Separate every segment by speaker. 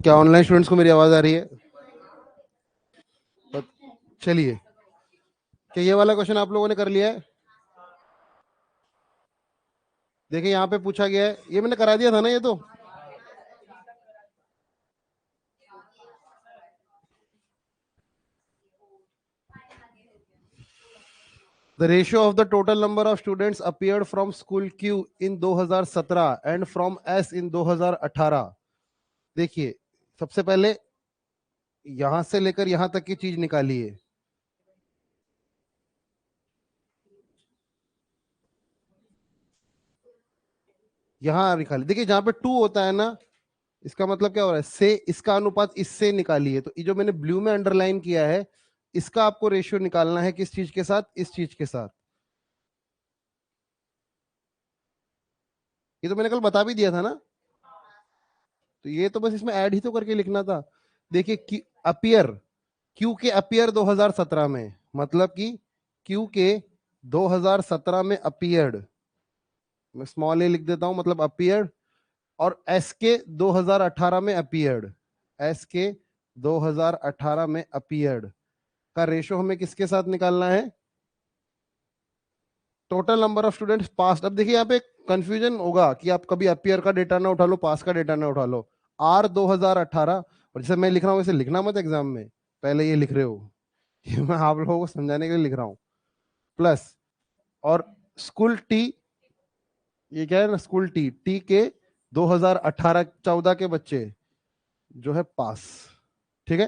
Speaker 1: क्या online students को मेरी आवाज आ रही है? चलिए, क्या ये वाला क्वेश्चन आप लोगों ने कर लिया है? देखिए यहाँ पे पूछा गया है, ये मैंने करा दिया था ना ये तो। The ratio of the total number of students appeared from school Q in 2017 and from S in 2018। देखिए, सबसे पहले यहां से लेकर यहां तक की चीज निकालिए। यहां निकालिए, देखिए जहां पे 2 होता है ना, इसका मतलब क्या हो रहा है, से इसका अनुपात इससे निकालिए। तो ये जो मैंने ब्लू में अंडरलाइन किया है, इसका आपको रेशियो निकालना है किस चीज के साथ? इस चीज के साथ। ये तो मैंने कल बता भी दिया था ना, तो ये तो बस इसमें ऐड ही तो करके लिखना था। देखिए अपियर, क्यू के अपियर 2017 में, मतलब कि क्यू के 2017 में अपियर्ड, मैं स्मॉल ए लिख देता हूं, मतलब अपियर्ड। और एस के 2018 में अपियर्ड, एस के 2018 में अपियर्ड का रेशो हमें किसके साथ निकालना है? Total number of students pass. अब देखिए यहाँ पे कंफ्यूजन होगा कि आप कभी अपियर का डेटा ना उठा लो, पास का डेटा ना उठा लो। आर 2018, और जैसे मैं लिख रहा हूँ वैसे लिखना मत एग्जाम में, पहले ये लिख रहे हो। ये मैं आप लोगों को समझाने के लिए लिख रहा हूँ। प्लस, और स्कूल टी, ये क्या है ना, स्कूल टी, टी के 2018-14 के बच्चे जो है पास। ठीक है,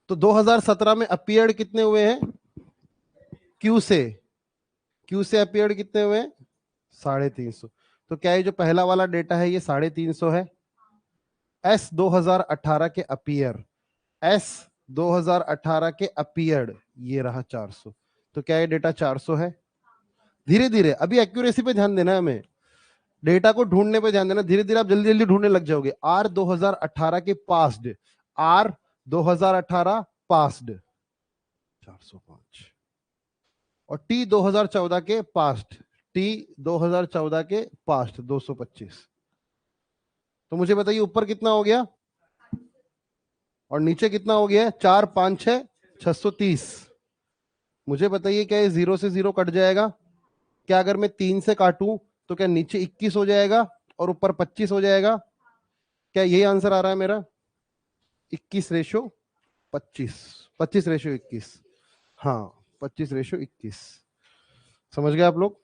Speaker 1: तो 2017 में अपियर्ड कितने हुए हैं? क्यू से, क्यू से अपियर्ड कितने हुए हैं? 350। तो क्या ये जो पहला वाला डेटा है ये 350 है? एस 2018 के अपियर, एस 2018 के अपियर्ड ये रहा 400। तो क्या ये डेटा 400 है? धीरे धीरे, अभी एक्यूरेसी पे ध्यान देना है हमें, डेटा को ढूंढने पे ध्यान देना। धीरे धीरे आप जल्दी जल्दी ढूंढने लग जाओगे। आर 2018 के पास्ड, आर 2018 पास्ड 405, और टी 2014 के पास्ट, टी 2014 के पास्ट 225। तो मुझे बताइए ऊपर कितना हो गया और नीचे कितना हो गया? 4 5 6 630। मुझे बताइए क्या ये 0 से 0 कट जाएगा? क्या अगर मैं 3 से काटूं तो क्या नीचे 21 हो जाएगा और ऊपर 25 हो जाएगा? क्या यही आंसर आ रहा है मेरा? 21/25, 25/21। हाँ, 25/21। समझ गए आप लोग?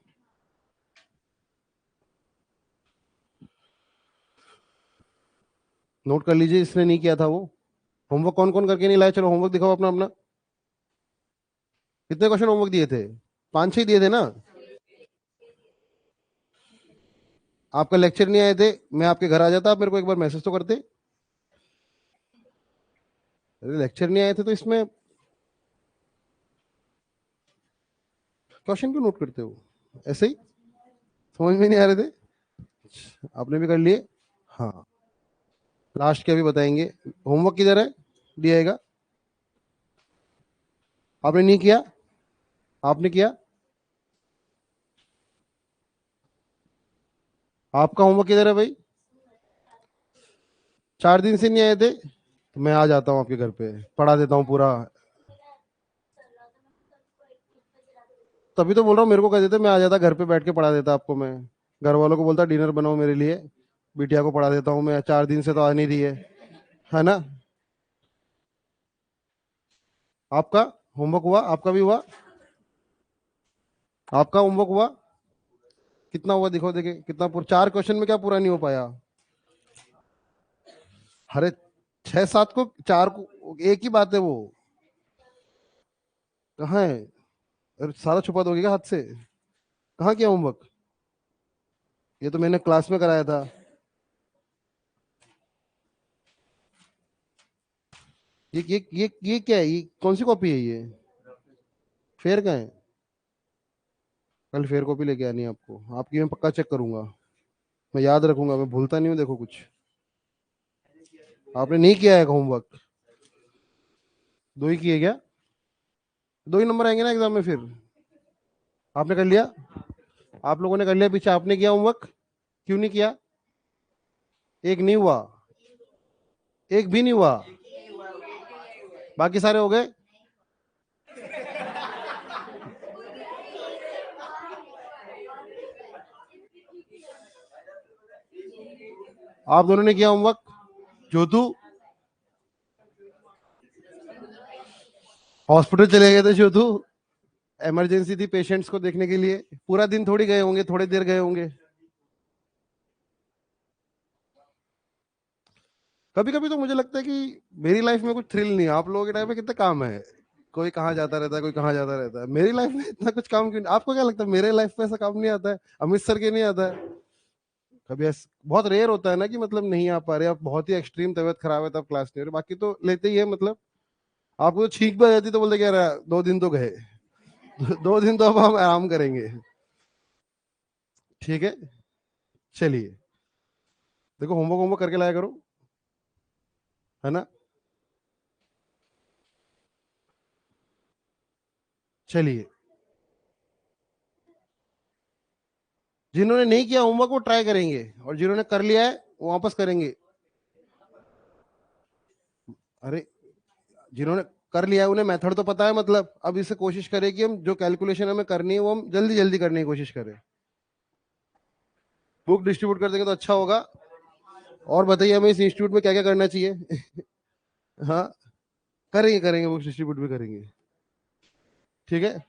Speaker 1: नोट कर लीजिए जिसने नहीं किया था वो। होमवर्क कौन कौन करके नहीं लाया? चलो होमवर्क दिखाओ अपना अपना। कितने क्वेश्चन होमवर्क दिए थे? 5 6 दिए थे ना? आपका लेक्चर नहीं आए थे, मैं आपके घर आ जाता, आप मेरे को एक बार मैसेज तो करते। अरे लेक्चर नहीं आए थे तो इसमें क्वेश्चन क्यों नोट करते हो? ऐसे ही समझ में नहीं आ रहे थे? आपने भी कर लिए? हाँ, लास्ट के अभी बताएंगे। होमवर्क किधर है? दिएगा? आपने नहीं किया? आपने किया? आपका होमवर्क किधर है भाई? 4 दिन से नहीं आए थे, तो मैं आ जाता हूँ आपके घर पे, पढ़ा देता हूँ पूरा। तभी तो बोल रहा हूँ, मेरे को कह देते, मैं आ जाता घर पे, बैठ के पढ़ा देता आपको मैं। घर वालों को बोलता डिनर बनाओ मेरे लिए, बिटिया को पढ़ा देता हूँ मैं। 4 दिन से तो आ नहीं रही है ना? आपका होमवर्क हुआ? आपका भी हुआ? आपका होमवर्क हुआ? कितना हुआ दिखाओ, देखे कितना पूरा। 4 क्वेश्चन में क्या पूरा नहीं हो पाया? अरे 6 7 को 4 को एक ही बात है वो। कहाँ है? अरे सारा छुपा दोगे क्या हाथ से? कहाँ किया होमवर्क? ये तो मैंने क्लास में कराया था। ये क्या है? ये कौन सी कॉपी है ये? फेयर का है? कल फेयर कॉपी लेके आनी है आपको, आपकी मैं पक्का चेक करूंगा। मैं याद रखूंगा, मैं भूलता नहीं हूँ, देखो कुछ। आपने नहीं किया है होमवर्क? 2 ही किए क्या? 2 ही नंबर आएंगे ना एग्जाम में फिर। आपने कर लिया? आप लोगों ने कर लिया पीछे? आपने किया होमवर्क? क्यों नहीं किया? एक नहीं हुआ, एक भी नहीं हुआ, बाकी सारे हो गए। आप दोनों ने किया होमवर्क? ज्योतु हॉस्पिटल चले गए थे, ज्योतु इमरजेंसी थी पेशेंट्स को देखने के लिए, पूरा दिन थोड़ी गए होंगे, थोड़ी देर गए होंगे। कभी कभी तो मुझे लगता है कि मेरी लाइफ में कुछ थ्रिल नहीं है, आप लोगों के टाइम में कितने काम है, कोई कहाँ जाता रहता है, कोई कहाँ जाता रहता है, मेरी लाइफ में इतना कुछ काम क्यों नहीं? आपको क्या लगता है मेरे लाइफ में ऐसा काम नहीं आता है? अमृतसर के नहीं आता है? कभी बहुत रेयर होता है ना कि मतलब नहीं आ पा रहे, आप बहुत ही एक्सट्रीम तबियत खराब है तब क्लास नहीं हो रही, बाकी तो लेते ही है। मतलब आपको तो छींक भी आ जाती तो बोलते क्या रहा, 2 दिन तो गए। 2 दिन तो अब हम आराम करेंगे। ठीक है, चलिए, देखो होमवर्क होमवर्क करके लाया करो, है ना। चलिए, जिन्होंने नहीं किया होमवर्क वो ट्राई करेंगे, और जिन्होंने कर लिया है वो वापस करेंगे। अरे, जिन्होंने कर लिया है उन्हें मेथड तो पता है, मतलब अब इसे कोशिश करें कि हम जो कैलकुलेशन हमें करनी है वो हम जल्दी जल्दी करने की कोशिश करें। बुक डिस्ट्रीब्यूट कर देंगे तो अच्छा होगा। और बताइए हमें इस इंस्टीट्यूट में क्या क्या करना चाहिए। हाँ, करेंगे करेंगे, बुक डिस्ट्रीब्यूट भी करेंगे। ठीक है,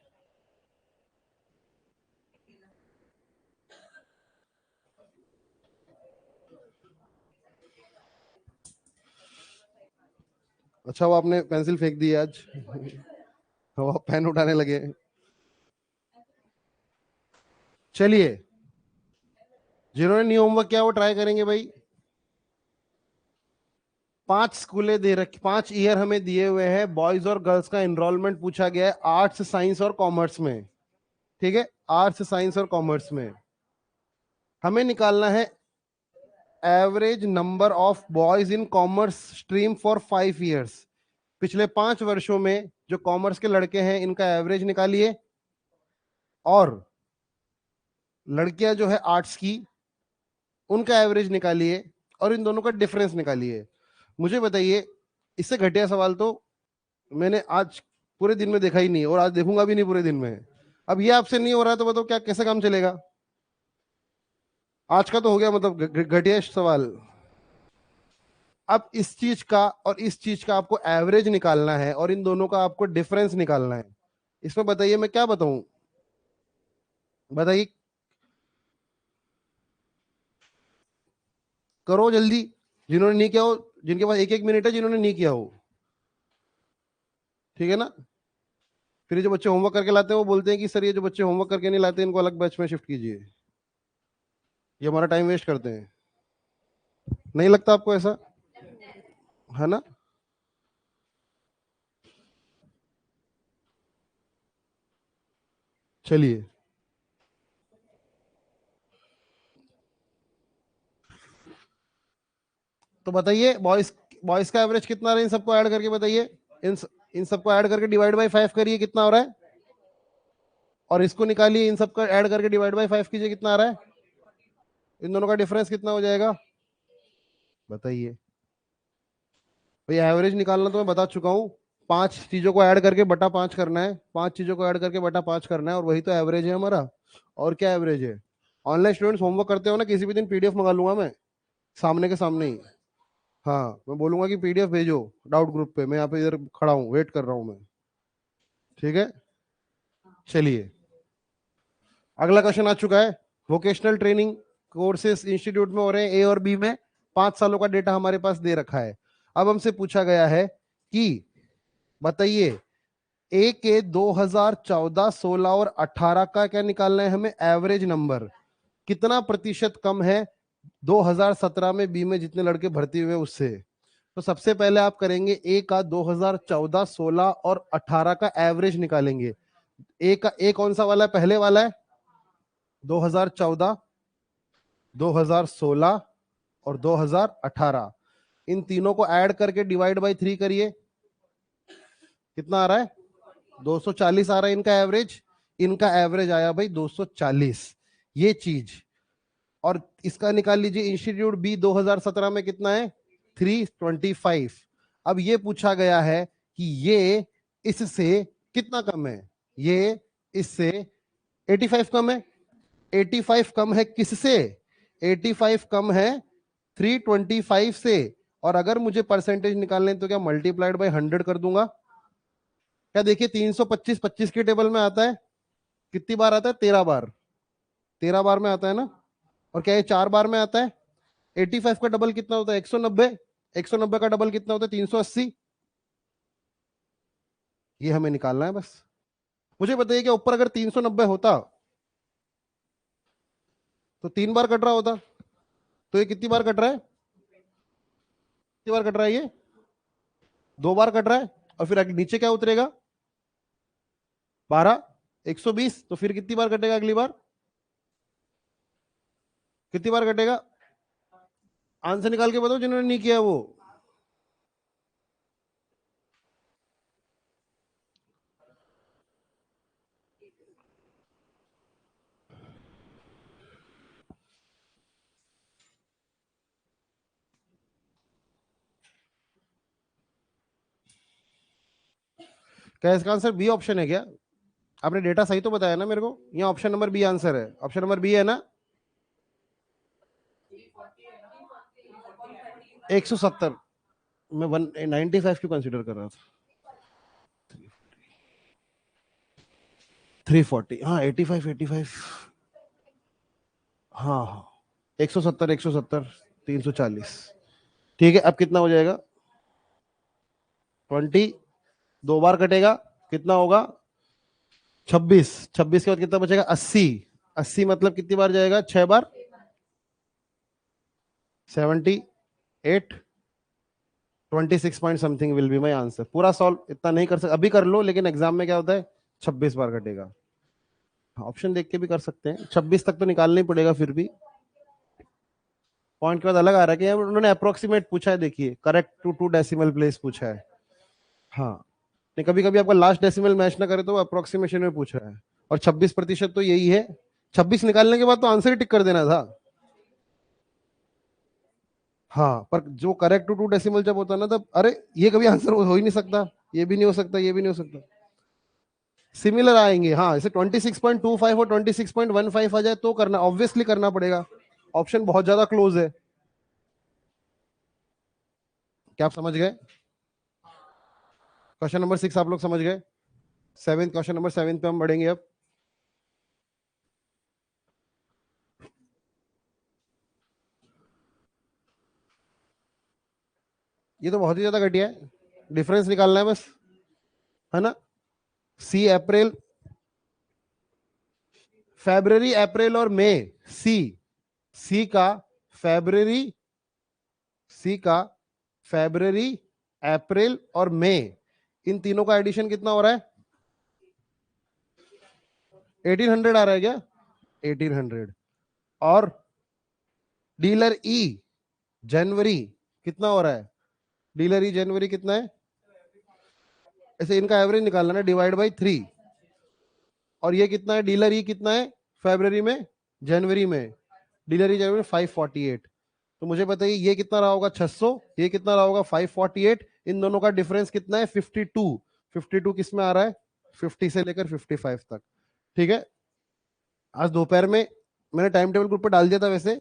Speaker 1: अच्छा वो आपने पेंसिल फेंक दी आज। वो आप पेन उठाने लगे। चलिए, जिन्होंने नहीं होमवर्क किया वो ट्राई करेंगे भाई। 5 स्कूलें दे रखी, 5 ईयर हमें दिए हुए हैं, बॉयज और गर्ल्स का एनरोलमेंट पूछा गया है, आर्ट्स साइंस और कॉमर्स में। ठीक है, आर्ट्स साइंस और कॉमर्स में हमें निकालना है average number of boys in commerce stream for 5 years. पिछले 5 वर्षों में जो कॉमर्स के लड़के हैं इनका एवरेज निकालिए, और लड़कियां जो है आर्ट्स की उनका एवरेज निकालिए, और इन दोनों का डिफरेंस निकालिए। मुझे बताइए, इससे घटिया सवाल तो मैंने आज पूरे दिन में देखा ही नहीं, और आज देखूंगा भी नहीं पूरे दिन में। अब ये आपसे नहीं हो रहा है तो बताओ क्या, कैसे काम चलेगा? आज का तो हो गया, मतलब घटिया सवाल। अब इस चीज का और इस चीज का आपको एवरेज निकालना है, और इन दोनों का आपको डिफरेंस निकालना है। इसमें बताइए मैं क्या बताऊं, बताइए, करो जल्दी। जिन्होंने नहीं किया हो, जिनके पास 1-1 मिनट है, जिन्होंने नहीं किया हो। ठीक है ना। फिर ये जो बच्चे होमवर्क करके लाते हैं वो बोलते हैं कि सर ये जो बच्चे होमवर्क करके नहीं लाते इनको अलग बैच में शिफ्ट कीजिए, ये हमारा टाइम वेस्ट करते हैं। नहीं लगता आपको ऐसा, है ना? चलिए, तो बताइए बॉयज, बॉयज का एवरेज कितना रहा, इन सबको ऐड करके बताइए। इन इन सबको ऐड करके डिवाइड बाय 5 करिए, कितना हो रहा है? और इसको निकालिए, इन सबको ऐड करके डिवाइड बाय 5 कीजिए, कितना आ रहा है? इन दोनों का डिफरेंस कितना हो जाएगा, बताइए। भाई एवरेज निकालना तो मैं बता चुका हूँ, 5 चीजों को ऐड करके बटा 5 करना है, 5 चीजों को ऐड करके बटा 5 करना है, और वही तो एवरेज है हमारा। और क्या एवरेज है? ऑनलाइन स्टूडेंट्स होमवर्क करते हो ना, किसी भी दिन पीडीएफ मंगा लूंगा मैं, सामने के सामने ही। हाँ, मैं बोलूंगा कि पीडीएफ भेजो डाउट ग्रुप पे, मैं यहाँ पे इधर खड़ा हूँ, वेट कर रहा हूँ मैं। ठीक है, चलिए, अगला क्वेश्चन आ चुका है। वोकेशनल ट्रेनिंग कोर्सेज इंस्टीट्यूट में हो रहे हैं, ए और बी में, 5 सालों का डेटा हमारे पास दे रखा है। अब हमसे पूछा गया है कि बताइए, ए के 2014, 16 और 18 का क्या निकालना है हमें, एवरेज नंबर कितना प्रतिशत कम है 2017 में बी में जितने लड़के भर्ती हुए उससे। तो सबसे पहले आप करेंगे ए का 2014, 16 और 18 का एवरेज निकालेंगे। ए का, ए कौन सा वाला है, पहले वाला है 2014, 2016 और 2018, इन तीनों को ऐड करके डिवाइड बाय 3 करिए, कितना आ रहा है? 240 आ रहा है इनका एवरेज। इनका एवरेज आया भाई 240। ये चीज और इसका निकाल लीजिए इंस्टीट्यूट बी 2017 में कितना है 325। अब ये पूछा गया है कि ये इससे कितना कम है, ये इससे 85 कम है। 85 कम है किससे, 85 कम है 325 से। और अगर मुझे परसेंटेज निकालने तो क्या मल्टीप्लाइड बाय 100 कर दूंगा। क्या देखिए 325 25 के टेबल में आता है, कितनी बार आता है 13 बार, 13 बार में आता है ना। और क्या ये 4 बार में आता है। 85 का डबल कितना होता है 190, 190 का डबल कितना होता है 380। ये हमें निकालना है बस। मुझे बताइए कि ऊपर अगर 390 होता तो 3 बार कट रहा होता, तो ये कितनी बार कट रहा है, कितनी बार कट रहा है, ये 2 बार कट रहा है। और फिर नीचे क्या उतरेगा 12, 120। तो फिर कितनी बार कटेगा अगली बार, कितनी बार कटेगा। आंसर निकाल के बताओ जिन्होंने नहीं किया वो। क्या इसका आंसर बी ऑप्शन है क्या। आपने डेटा सही तो बताया ना मेरे को, यहाँ ऑप्शन नंबर बी आंसर है, ऑप्शन नंबर बी है ना। 170 मैं 195 क्यों कंसिडर कर रहा था। 340 हाँ 85 85 हाँ हाँ 170 170 340। ठीक है अब कितना हो जाएगा 20, 2 बार कटेगा कितना होगा 26, 26 के बाद कितना बचेगा 80, 80 मतलब कितनी बार जाएगा 6 बार 78, 26 point something will be my answer. पूरा सॉल्व इतना नहीं कर सकते अभी, कर लो, लेकिन एग्जाम में क्या होता है 26 बार कटेगा। ऑप्शन देख के भी कर सकते हैं, 26 तक तो निकालना ही पड़ेगा फिर भी। पॉइंट के बाद अलग आ रहा है कि उन्होंने अप्रोक्सीमेट पूछा है, देखिए करेक्ट टू 2 डेसिमल प्लेस पूछा है। हाँ नहीं कभी कभी आपका लास्ट डेसिमल मैच ना करे तो अप्रोक्सीमेशन में पूछ रहा है। और 26% तो यही है, 26 निकालने के बाद तो आंसर ही टिक कर देना था। हाँ पर जो करेक्ट टू 2 डेसिमल जब होता है ना तब अरे ये कभी आंसर हो ही नहीं सकता, ये भी नहीं हो सकता, ये भी नहीं हो सकता, सिमिलर आएंगे। हाँ जैसे 26.25 और 26.15 आ जाए तो करना, ऑब्वियसली करना पड़ेगा, ऑप्शन बहुत ज्यादा क्लोज है। क्या आप समझ गए। क्वेश्चन नंबर 6 आप लोग समझ गए। सेवेंथ, क्वेश्चन नंबर 7 पे हम बढ़ेंगे अब। ये तो बहुत ही ज्यादा घटिया है, डिफरेंस निकालना है बस, है ना। सी अप्रैल, फेब्रवरी अप्रैल और मई, सी, सी का फेब्रवरी, सी का फेब्रवरी अप्रैल और मई, इन तीनों का एडिशन कितना हो रहा है 1800 आ रहा है क्या 1800। और डीलर ई जनवरी कितना हो रहा है, डीलर ई जनवरी कितना है, ऐसे इनका एवरेज निकालना है डिवाइड बाई 3। और ये कितना है डीलर ई कितना है फेब्रवरी में, जनवरी में, डीलर ई जनवरी में 548। तो मुझे बताइए ये कितना रहा होगा 600, ये कितना रहा होगा 548, इन दोनों का डिफरेंस कितना है 52। 52 किस में आ रहा है 50 से लेकर 55 तक। ठीक है आज दोपहर में मैंने टाइम टेबल ग्रुप पर डाल दिया था वैसे,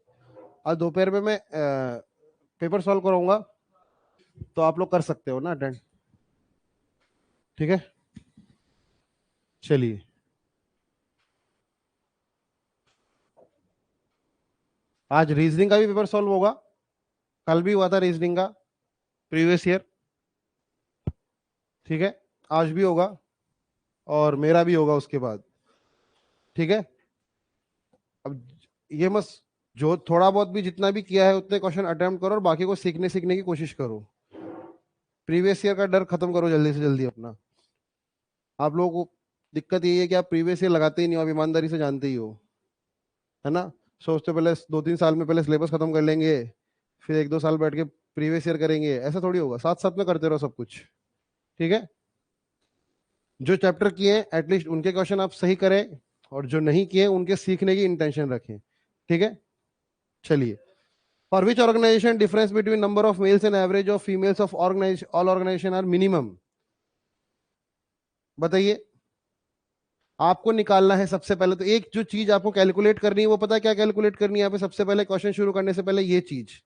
Speaker 1: आज दोपहर में मैं पेपर सॉल्व कराऊंगा, तो आप लोग कर सकते हो ना अटेंड। ठीक है चलिए, आज रीजनिंग का भी पेपर सॉल्व होगा, कल भी हुआ था रीजनिंग का प्रीवियस ईयर। ठीक है आज भी होगा और मेरा भी होगा उसके बाद। ठीक है अब ये मत, जो थोड़ा बहुत भी जितना भी किया है उतने क्वेश्चन अटेम्प्ट करो और बाकी को सीखने सीखने की कोशिश करो। प्रीवियस ईयर का डर खत्म करो जल्दी से जल्दी अपना। आप लोगों को दिक्कत यही है कि आप प्रीवियस ईयर लगाते ही नहीं हो, आप ईमानदारी से जानते ही हो, है ना। सोचते पहले 2-3 साल में पहले सिलेबस खत्म कर लेंगे, फिर 1-2 साल बैठ के प्रीवियस ईयर करेंगे, ऐसा थोड़ी होगा, साथ साथ में करते रहो सब कुछ। ठीक है जो चैप्टर किए एटलीस्ट उनके क्वेश्चन आप सही करें, और जो नहीं किए उनके सीखने की इंटेंशन रखें। ठीक है चलिए, for which organization difference between number of males and average of females of organize all organization are minimum. बताइए, आपको निकालना है सबसे पहले तो एक जो चीज आपको कैलकुलेट करनी है, वो पता है क्या कैलकुलेट करनी है यहाँ पे सबसे पहले, क्वेश्चन शुरू करने से पहले ये चीज,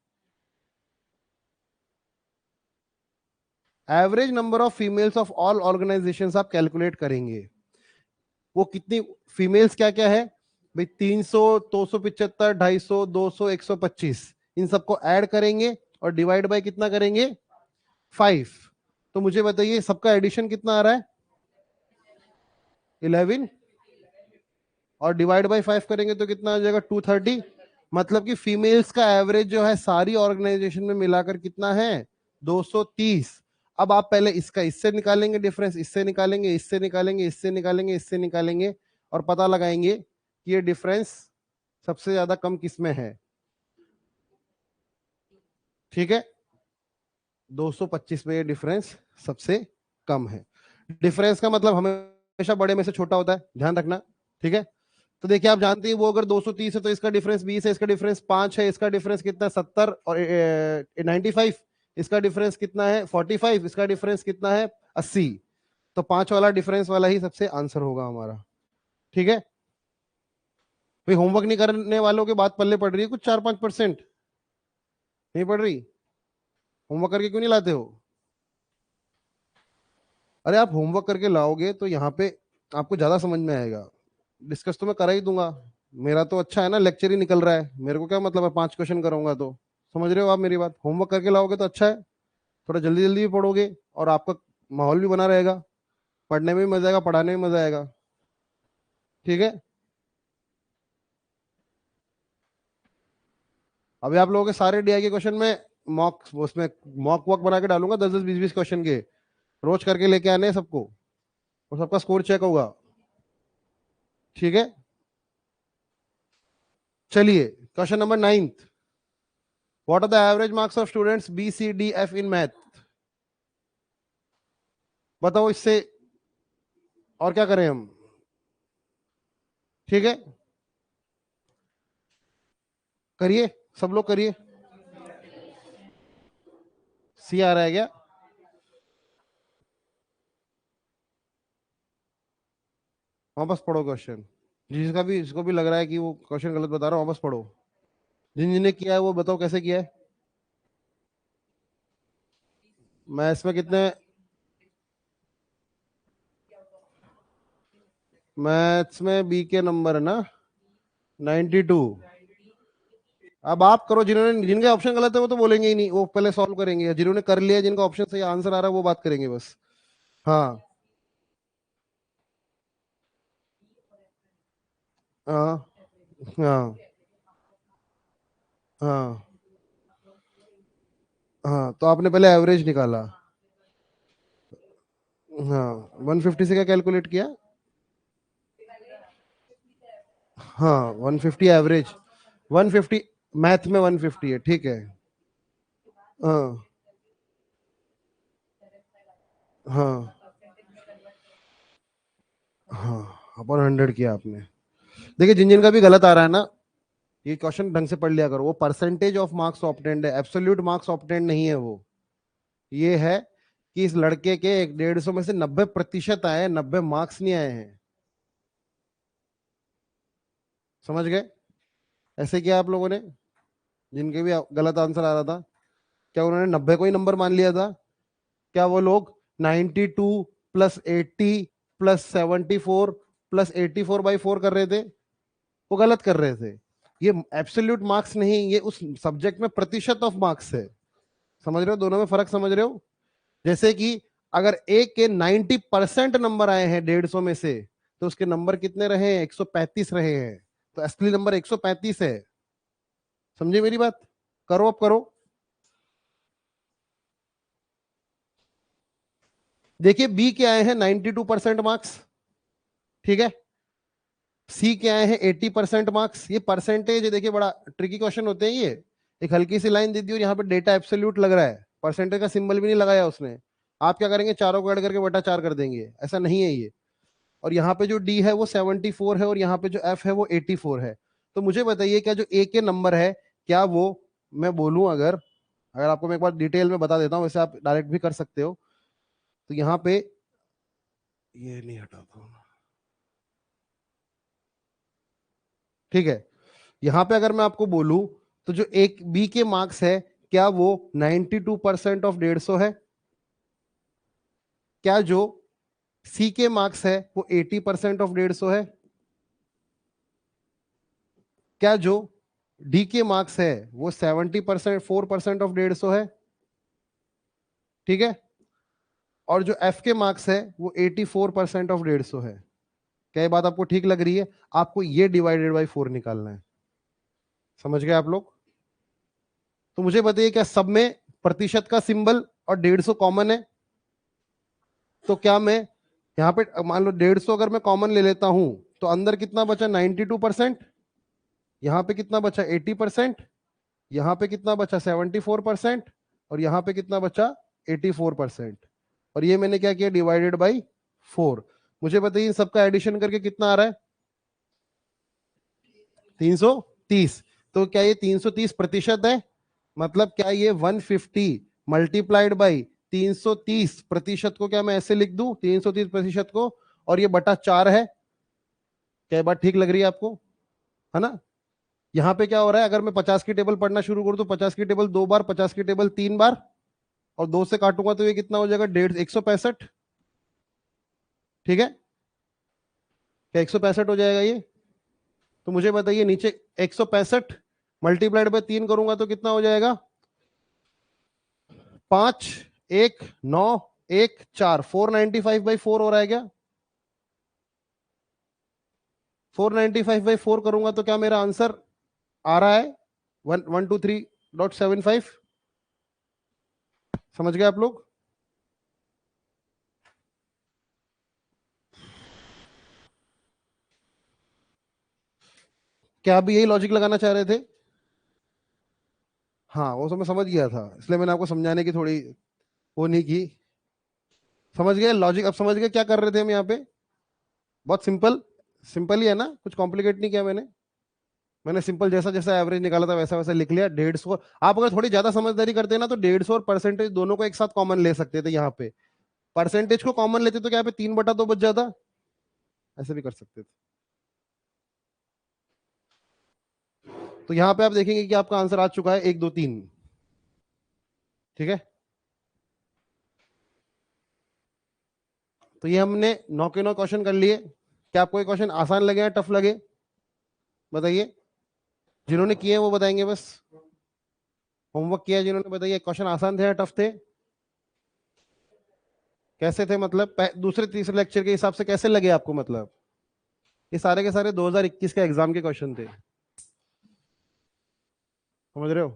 Speaker 1: average number of females of all organisations आप कैलकुलेट करेंगे। वो कितनी फीमेल्स क्या क्या है भाई, 300, 275, 250, 200, 125, इन सबको ऐड करेंगे और डिवाइड बाय कितना करेंगे, 5। तो मुझे बताइए सबका एडिशन कितना आ रहा है, 11, और डिवाइड बाय 5 करेंगे तो कितना आ जाएगा, 230। मतलब कि फीमेल्स का एवरेज जो है सारी ऑर्गेनाइजेशन में मिलाकर कितना है, 230। अब आप पहले इसका इससे निकालेंगे डिफरेंस, इससे निकालेंगे, इससे निकालेंगे, इससे निकालेंगे, इससे निकालेंगे, और पता लगाएंगे कि ये डिफरेंस सबसे ज्यादा कम किसमें है। ठीक है, 225 में ये डिफरेंस सबसे कम है। डिफरेंस का मतलब हमेशा बड़े में से छोटा होता है, ध्यान रखना। ठीक है, तो देखिए आप जानते हैं वो अगर 230 है तो इसका डिफरेंस 20 है, इसका डिफरेंस 5 है, इसका डिफरेंस कितना है 70, और 95, इसका डिफरेंस कितना है 45, इसका डिफरेंस कितना है 80। तो 5 वाला डिफरेंस वाला ही सबसे आंसर होगा हमारा। ठीक है भाई, होमवर्क नहीं करने वालों के बात पल्ले पड़ रही है कुछ 4-5%? नहीं पड़ रही? होमवर्क करके क्यों नहीं लाते हो? अरे आप होमवर्क करके लाओगे तो यहाँ पे आपको ज्यादा समझ में आएगा। डिस्कस तो मैं करा ही दूंगा, मेरा तो अच्छा है ना, लेक्चर ही निकल रहा है, मेरे को क्या मतलब है 5 क्वेश्चन करूंगा तो। समझ रहे हो आप मेरी बात? होमवर्क करके लाओगे तो अच्छा है, थोड़ा जल्दी जल्दी भी पढ़ोगे और आपका माहौल भी बना रहेगा, पढ़ने में भी मजा आएगा, पढ़ाने में मजा आएगा। ठीक है, अभी आप लोगों के सारे डीआई के क्वेश्चन में मॉक, उसमें मॉक वॉक बना के डालूंगा, 10-10, 20-20 क्वेश्चन के, रोज करके लेके आने हैं सबको, और सबका स्कोर चेक होगा। ठीक है, चलिए question number 9th, what are the average marks of students B C D F in math. बताओ इससे और क्या करें हम। ठीक है, करिए, सब लोग करिए। सी आ रहा है क्या? वापस पढ़ो क्वेश्चन, जिसको भी लग रहा है कि वो क्वेश्चन गलत बता रहा हूँ वापस पढ़ो। जिन जिन्हें किया है वो बताओ कैसे किया है। मैथ्स में कितने, मैथ्स में बी के नंबर है ना 92। अब आप करो, जिन्होंने जिनके ऑप्शन गलत है वो तो बोलेंगे ही नहीं, वो पहले सॉल्व करेंगे, जिन्होंने कर लिया जिनका ऑप्शन सही आंसर आ रहा है वो बात करेंगे बस। हाँ हाँ हाँ हाँ हाँ, तो आपने पहले एवरेज निकाला। हाँ, 150 से क्या कैलकुलेट किया? हाँ 150 एवरेज, 150 मैथ में 150 है, ठीक है। हाँ हाँ हाँ, अपन 100 किया आपने। देखिए जिन जिन का भी गलत आ रहा है ना, ये क्वेश्चन ढंग से पढ़ लिया करो, वो परसेंटेज ऑफ मार्क्स ऑब्टेन्ड है, एब्सोल्यूट मार्क्स ऑब्टेन्ड नहीं है वो। ये है कि इस लड़के के 150 में से 90% आए हैं, 90 मार्क्स नहीं आए हैं। समझ गए? ऐसे किया आप लोगों ने, जिनके भी गलत आंसर आ रहा था, क्या उन्होंने 90 को ही नंबर मान लिया था? क्या वो लोग 92 प्लस 80 प्लस 74 प्लस 84/4 कर रहे थे? वो गलत कर रहे थे। ये एब्सोल्यूट मार्क्स नहीं, ये उस सब्जेक्ट में प्रतिशत ऑफ मार्क्स है। समझ रहे हो दोनों में फर्क, समझ रहे हो? जैसे कि अगर एक के 90% नंबर आए हैं 150 में से, तो उसके नंबर कितने रहे हैं, 135 रहे हैं, तो असली नंबर 135 है। समझे मेरी बात? करो अब करो। देखिए बी के आए हैं 92% मार्क्स, ठीक है। सी के आए हैं 80% मार्क्स। ये परसेंटेज देखिए बड़ा ट्रिकी क्वेश्चन होते हैं ये। एक हल्की सी लाइन दे दी और यहाँ पे डेटा एब्सोल्यूट लग रहा है, परसेंटेज का सिंबल भी नहीं लगाया उसने। आप क्या करेंगे, चारों को ऐड करके बटा 4 कर देंगे, ऐसा नहीं है ये। और यहाँ पे जो डी है वो 74 है और यहाँ पे जो एफ है वो 84 है। तो मुझे बताइए क्या जो ए के नंबर है क्या वो, मैं बोलूं अगर अगर आपको मैं एक बार डिटेल में बता देता हूं, वैसे आप डायरेक्ट भी कर सकते हो। तो यहाँ पे ये नहीं हटाता हूं, ठीक है। यहाँ पे अगर मैं आपको बोलूं तो जो एक बी के मार्क्स है, क्या वो 92% ऑफ 150 है? क्या जो सी के मार्क्स है वो 80% ऑफ 150 है? क्या जो डी के मार्क्स है वो 70% 4% ऑफ 150 है? ठीक है। और जो एफ के मार्क्स है वो 84% ऑफ 150 है। क्या ये बात आपको ठीक लग रही है? आपको ये डिवाइडेड बाई 4 निकालना है। समझ गए आप लोग? तो मुझे बताइए, क्या सब में प्रतिशत का सिंबल और 150 कॉमन है? तो क्या मैं यहाँ पे मान लो 150 अगर मैं कॉमन ले लेता हूं, तो अंदर कितना बचा? 92%। यहाँ पे कितना बचा? 80%। यहाँ पे कितना बचा? 74%। और यहाँ पे कितना बचा? 84%। और ये मैंने क्या किया? Divided by 4। मुझे बताइए इन सबका एडिशन करके कितना आ रहा है? 330। तो क्या ये 330 प्रतिशत है? मतलब क्या ये 150 मल्टीप्लाइड बाई 330 प्रतिशत को क्या मैं ऐसे लिख दूं, 330 प्रतिशत को, और ये बटा 4 है? क्या ये बात ठीक लग रही है आपको? है ना? यहां पे क्या हो रहा है, अगर मैं 50 की टेबल पढ़ना शुरू कर दूं, 50 की टेबल 2 बार, 50 की टेबल 3 बार, और 2 से काटूंगा तो ये कितना हो जाएगा? 165। ठीक है। क्या 165 हो जाएगा ये? तो मुझे बताइए नीचे 165 मल्टीप्लाइड बाय 3 करूंगा तो कितना हो जाएगा? 5 1 9 1 4, 495/4 हो रहा है क्या? 495/4 करूंगा तो क्या मेरा आंसर आ रहा है? 1123.75। समझ गए आप लोग? क्या आप भी यही लॉजिक लगाना चाह रहे थे? हाँ, वो तो मैं समझ गया था, इसलिए मैंने आपको समझाने की थोड़ी वो नहीं की। समझ गए लॉजिक? अब समझ गए क्या कर रहे थे हम यहाँ पे? बहुत सिंपल, सिंपल ही है ना, कुछ कॉम्प्लिकेट नहीं किया मैंने। मैंने सिंपल जैसा जैसा एवरेज निकाला था वैसा वैसा लिख लिया। 150, आप अगर थोड़ी ज्यादा समझदारी करते ना तो 150 और परसेंटेज दोनों को एक साथ कॉमन ले सकते थे। यहाँ पे परसेंटेज को कॉमन लेते तो क्या पे 3/2 बच जाता। ऐसे भी कर सकते थे। तो यहाँ पे आप देखेंगे कि आपका आंसर आ चुका है 1 2 3। ठीक है। तो ये हमने 9 के 9 क्वेश्चन कर लिए। क्या आपको ये क्वेश्चन आसान लगे या टफ लगे? बताइए। जिन्होंने किए वो बताएंगे बस। होमवर्क किया जिन्होंने, बताइए क्वेश्चन आसान थे या टफ थे? कैसे थे मतलब? दूसरे तीसरे लेक्चर के हिसाब से कैसे लगे आपको? मतलब ये सारे के सारे 2021 के एग्जाम के क्वेश्चन थे। समझ रहे हो?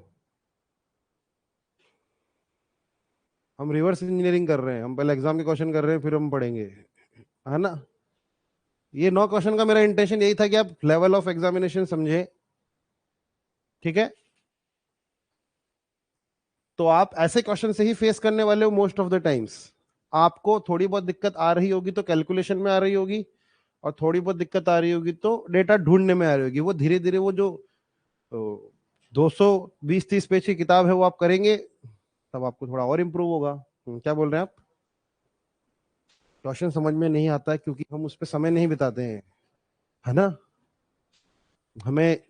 Speaker 1: हम रिवर्स इंजीनियरिंग कर रहे हैं, हम पहले एग्जाम के क्वेश्चन कर रहे हैं फिर हम पढ़ेंगे। है ना? ये 9 क्वेश्चन का मेरा इंटेंशन यही था कि आप लेवल ऑफ एग्जामिनेशन समझे। ठीक है। तो आप ऐसे क्वेश्चन से ही फेस करने वाले हो मोस्ट ऑफ द टाइम्स। आपको थोड़ी बहुत दिक्कत आ रही होगी तो कैलकुलेशन में आ रही होगी, और थोड़ी बहुत दिक्कत आ रही होगी तो डेटा ढूंढने में आ रही होगी। वो धीरे धीरे वो जो 220-30 पेज की किताब है वो आप करेंगे, तब आपको थोड़ा और इम्प्रूव होगा। क्या बोल रहे हैं आप? क्वेश्चन समझ में नहीं आता है क्योंकि हम उस पर समय नहीं बिताते हैं। है ना? हमें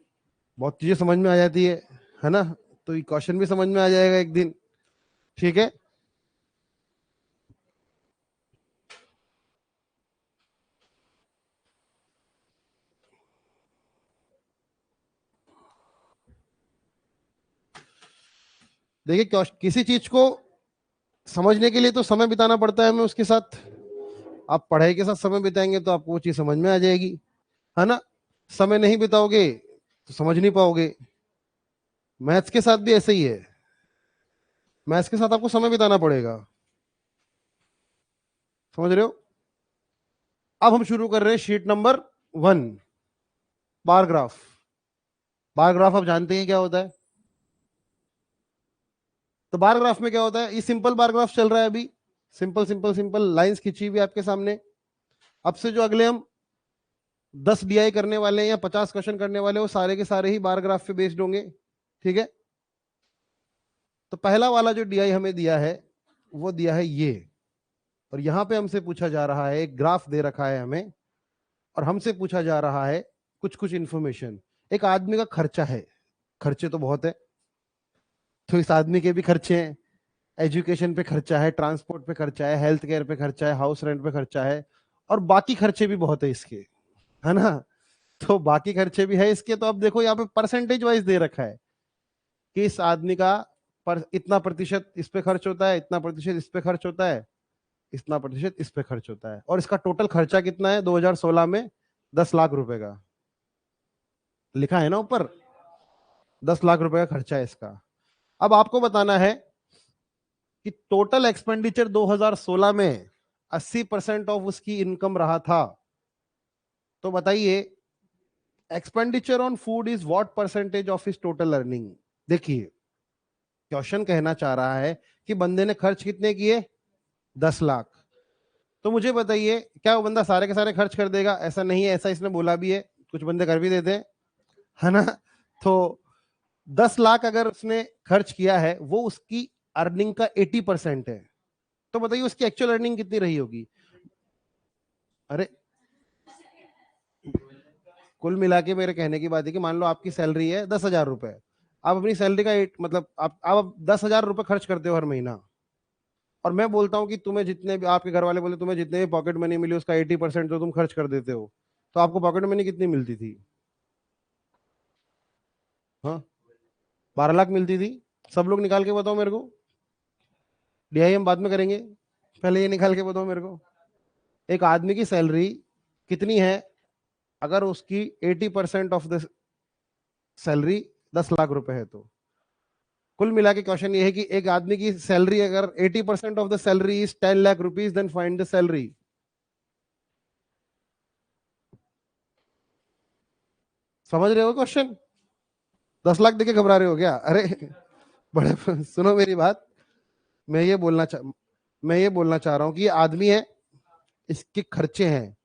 Speaker 1: बहुत चीजें समझ में आ जाती है ना? तो ये क्वेश्चन भी समझ में आ जाएगा एक दिन। ठीक है। देखिए किसी चीज को समझने के लिए तो समय बिताना पड़ता है हमें उसके साथ। आप पढ़ाई के साथ समय बिताएंगे तो आपको वो चीज समझ में आ जाएगी। है ना? समय नहीं बिताओगे तो समझ नहीं पाओगे। मैथ्स के साथ भी ऐसे ही है। मैथ्स के साथ आपको समय बिताना पड़ेगा। समझ रहे हो? अब हम शुरू कर रहे हैं sheet number 1, bar graph. Bar graph आप जानते हैं क्या होता है? तो बार ग्राफ में क्या होता है, ये सिंपल बार ग्राफ चल रहा है अभी। सिंपल सिंपल सिंपल लाइंस खींची हुई आपके सामने। अब से जो अगले हम 10 डीआई करने वाले हैं या 50 क्वेश्चन करने वाले हैं वो सारे के सारे ही बार ग्राफ पे बेस्ड होंगे। ठीक है, तो पहला वाला जो डीआई हमें दिया है वो दिया है ये, और यहां पे हमसे पूछा जा रहा है, एक ग्राफ दे रखा है हमें, और हमसे पूछा जा रहा है कुछ कुछ इंफॉर्मेशन। एक आदमी का खर्चा है, खर्चे तो बहुत है, तो इस आदमी के भी खर्चे हैं, एजुकेशन पे खर्चा है, ट्रांसपोर्ट पे खर्चा है, हेल्थ केयर पे खर्चा है, हाउस रेंट पे खर्चा है, और बाकी खर्चे भी बहुत है इसके, है ना। तो बाकी खर्चे भी है इसके, तो अब देखो यहाँ पे परसेंटेज वाइज दे रखा है कि इस आदमी का इतना प्रतिशत इस पे खर्च होता है, इतना प्रतिशत इस पे खर्च होता है, इतना प्रतिशत इस पे खर्च होता है, और इसका टोटल खर्चा कितना है 2016 में 10 लाख रुपए का लिखा है ना ऊपर, 10 लाख रुपए का खर्चा है इसका। अब आपको बताना है कि टोटल एक्सपेंडिचर 2016 में 80% ऑफ उसकी इनकम रहा था, तो बताइए expenditure on food is what percentage of his total earning. देखिए क्वेश्चन कहना चाह रहा है कि बंदे ने खर्च कितने किए, 10 लाख। तो मुझे बताइए क्या वो बंदा सारे के सारे खर्च कर देगा? ऐसा नहीं है, ऐसा इसने बोला भी है, कुछ बंदे कर भी देते हैं, है ना। तो 10 लाख अगर उसने खर्च किया है, वो उसकी अर्निंग का 80% है, तो बताइए उसकी एक्चुअल अर्निंग कितनी रही होगी? अरे कुल मिला के मेरे कहने की बात है कि मान लो आपकी सैलरी है 10,000 रुपए, आप अपनी सैलरी का मतलब आप 10,000 रुपए खर्च करते हो हर महीना, और मैं बोलता हूँ कि तुम्हें जितने भी आपके घर वाले बोले तुम्हें जितने भी पॉकेट मनी मिली उसका 80% तो तुम खर्च कर देते हो, तो आपको पॉकेट मनी कितनी मिलती थी? हाँ, 12 लाख मिलती थी। सब लोग निकाल के बताओ मेरे को, डीआई हम बाद में करेंगे, पहले ये निकाल के बताओ मेरे को, एक आदमी की सैलरी कितनी है अगर उसकी 80% ऑफ द सैलरी 10 लाख रुपए है? तो कुल मिला के क्वेश्चन ये है कि एक आदमी की सैलरी अगर 80% of the salary is 10 lakh rupees, then find the salary. समझ रहे हो क्वेश्चन? 10 लाख देके घबरा रहे हो क्या? अरे बड़े सुनो मेरी बात, मैं ये बोलना चाह मैं ये बोलना चाह रहा हूं कि ये आदमी है, इसके खर्चे हैं,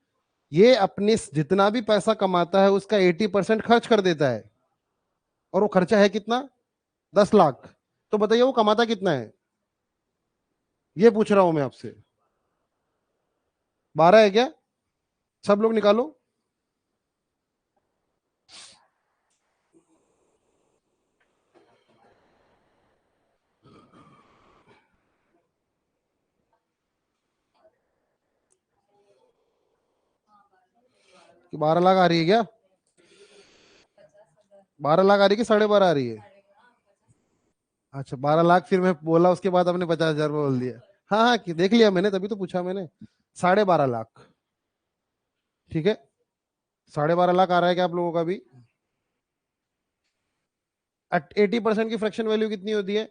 Speaker 1: ये अपने जितना भी पैसा कमाता है उसका 80% खर्च कर देता है, और वो खर्चा है कितना? 10 लाख। तो बताइए वो कमाता कितना है? ये पूछ रहा हूं मैं आपसे। 12 है क्या? सब लोग निकालो। कि 12 लाख आ रही है क्या? 12 लाख आ रही है कि 12.5 आ रही है? अच्छा 12 लाख, फिर मैं बोला उसके बाद आपने 50,000 बोल दिया। हाँ हाँ देख लिया मैंने, तभी तो पूछा मैंने। 12.5 लाख, ठीक है, 12.5 लाख आ रहा है क्या आप लोगों का भी? 80% की फ्रैक्शन वैल्यू कितनी होती है?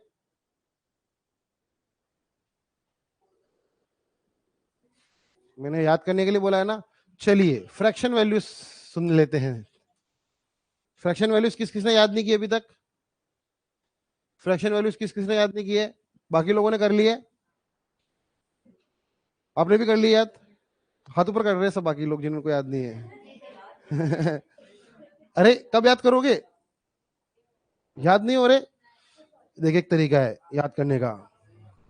Speaker 1: मैंने याद करने के लिए बोला है ना। चलिए फ्रैक्शन वैल्यू सुन लेते हैं। फ्रैक्शन वैल्यूज किस किसने याद नहीं की अभी तक? फ्रैक्शन वैल्यूज किस किसने याद नहीं की है? बाकी लोगों ने कर लिए? आपने भी कर लिया याद? हाथ ऊपर कर रहे हैं सब बाकी लोग जिनको याद नहीं है। अरे कब याद करोगे? याद नहीं हो रहे? देखिए एक तरीका है याद करने का,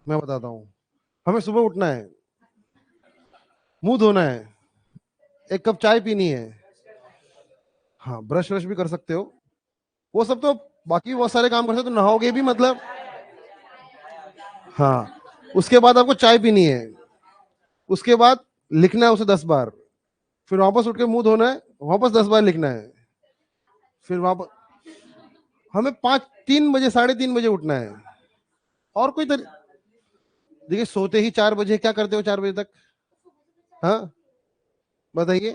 Speaker 1: मैं बताता हूँ। हमें सुबह उठना है, मुंह धोना है, एक कप चाय पीनी है, हाँ ब्रश व्रश भी कर सकते हो, वो सब तो बाकी बहुत सारे काम कर सकते हो, तो नहाओगे भी मतलब, हाँ। उसके बाद आपको चाय पीनी है, उसके बाद लिखना है उसे 10 बार, फिर वापस उठ के मुंह धोना है, वापस 10 बार लिखना है, फिर वापस। हमें 3 बजे 3:30 बजे उठना है। और कोई देखिए सोते ही 4 बजे, क्या करते हो 4 बजे तक? हाँ बताइए।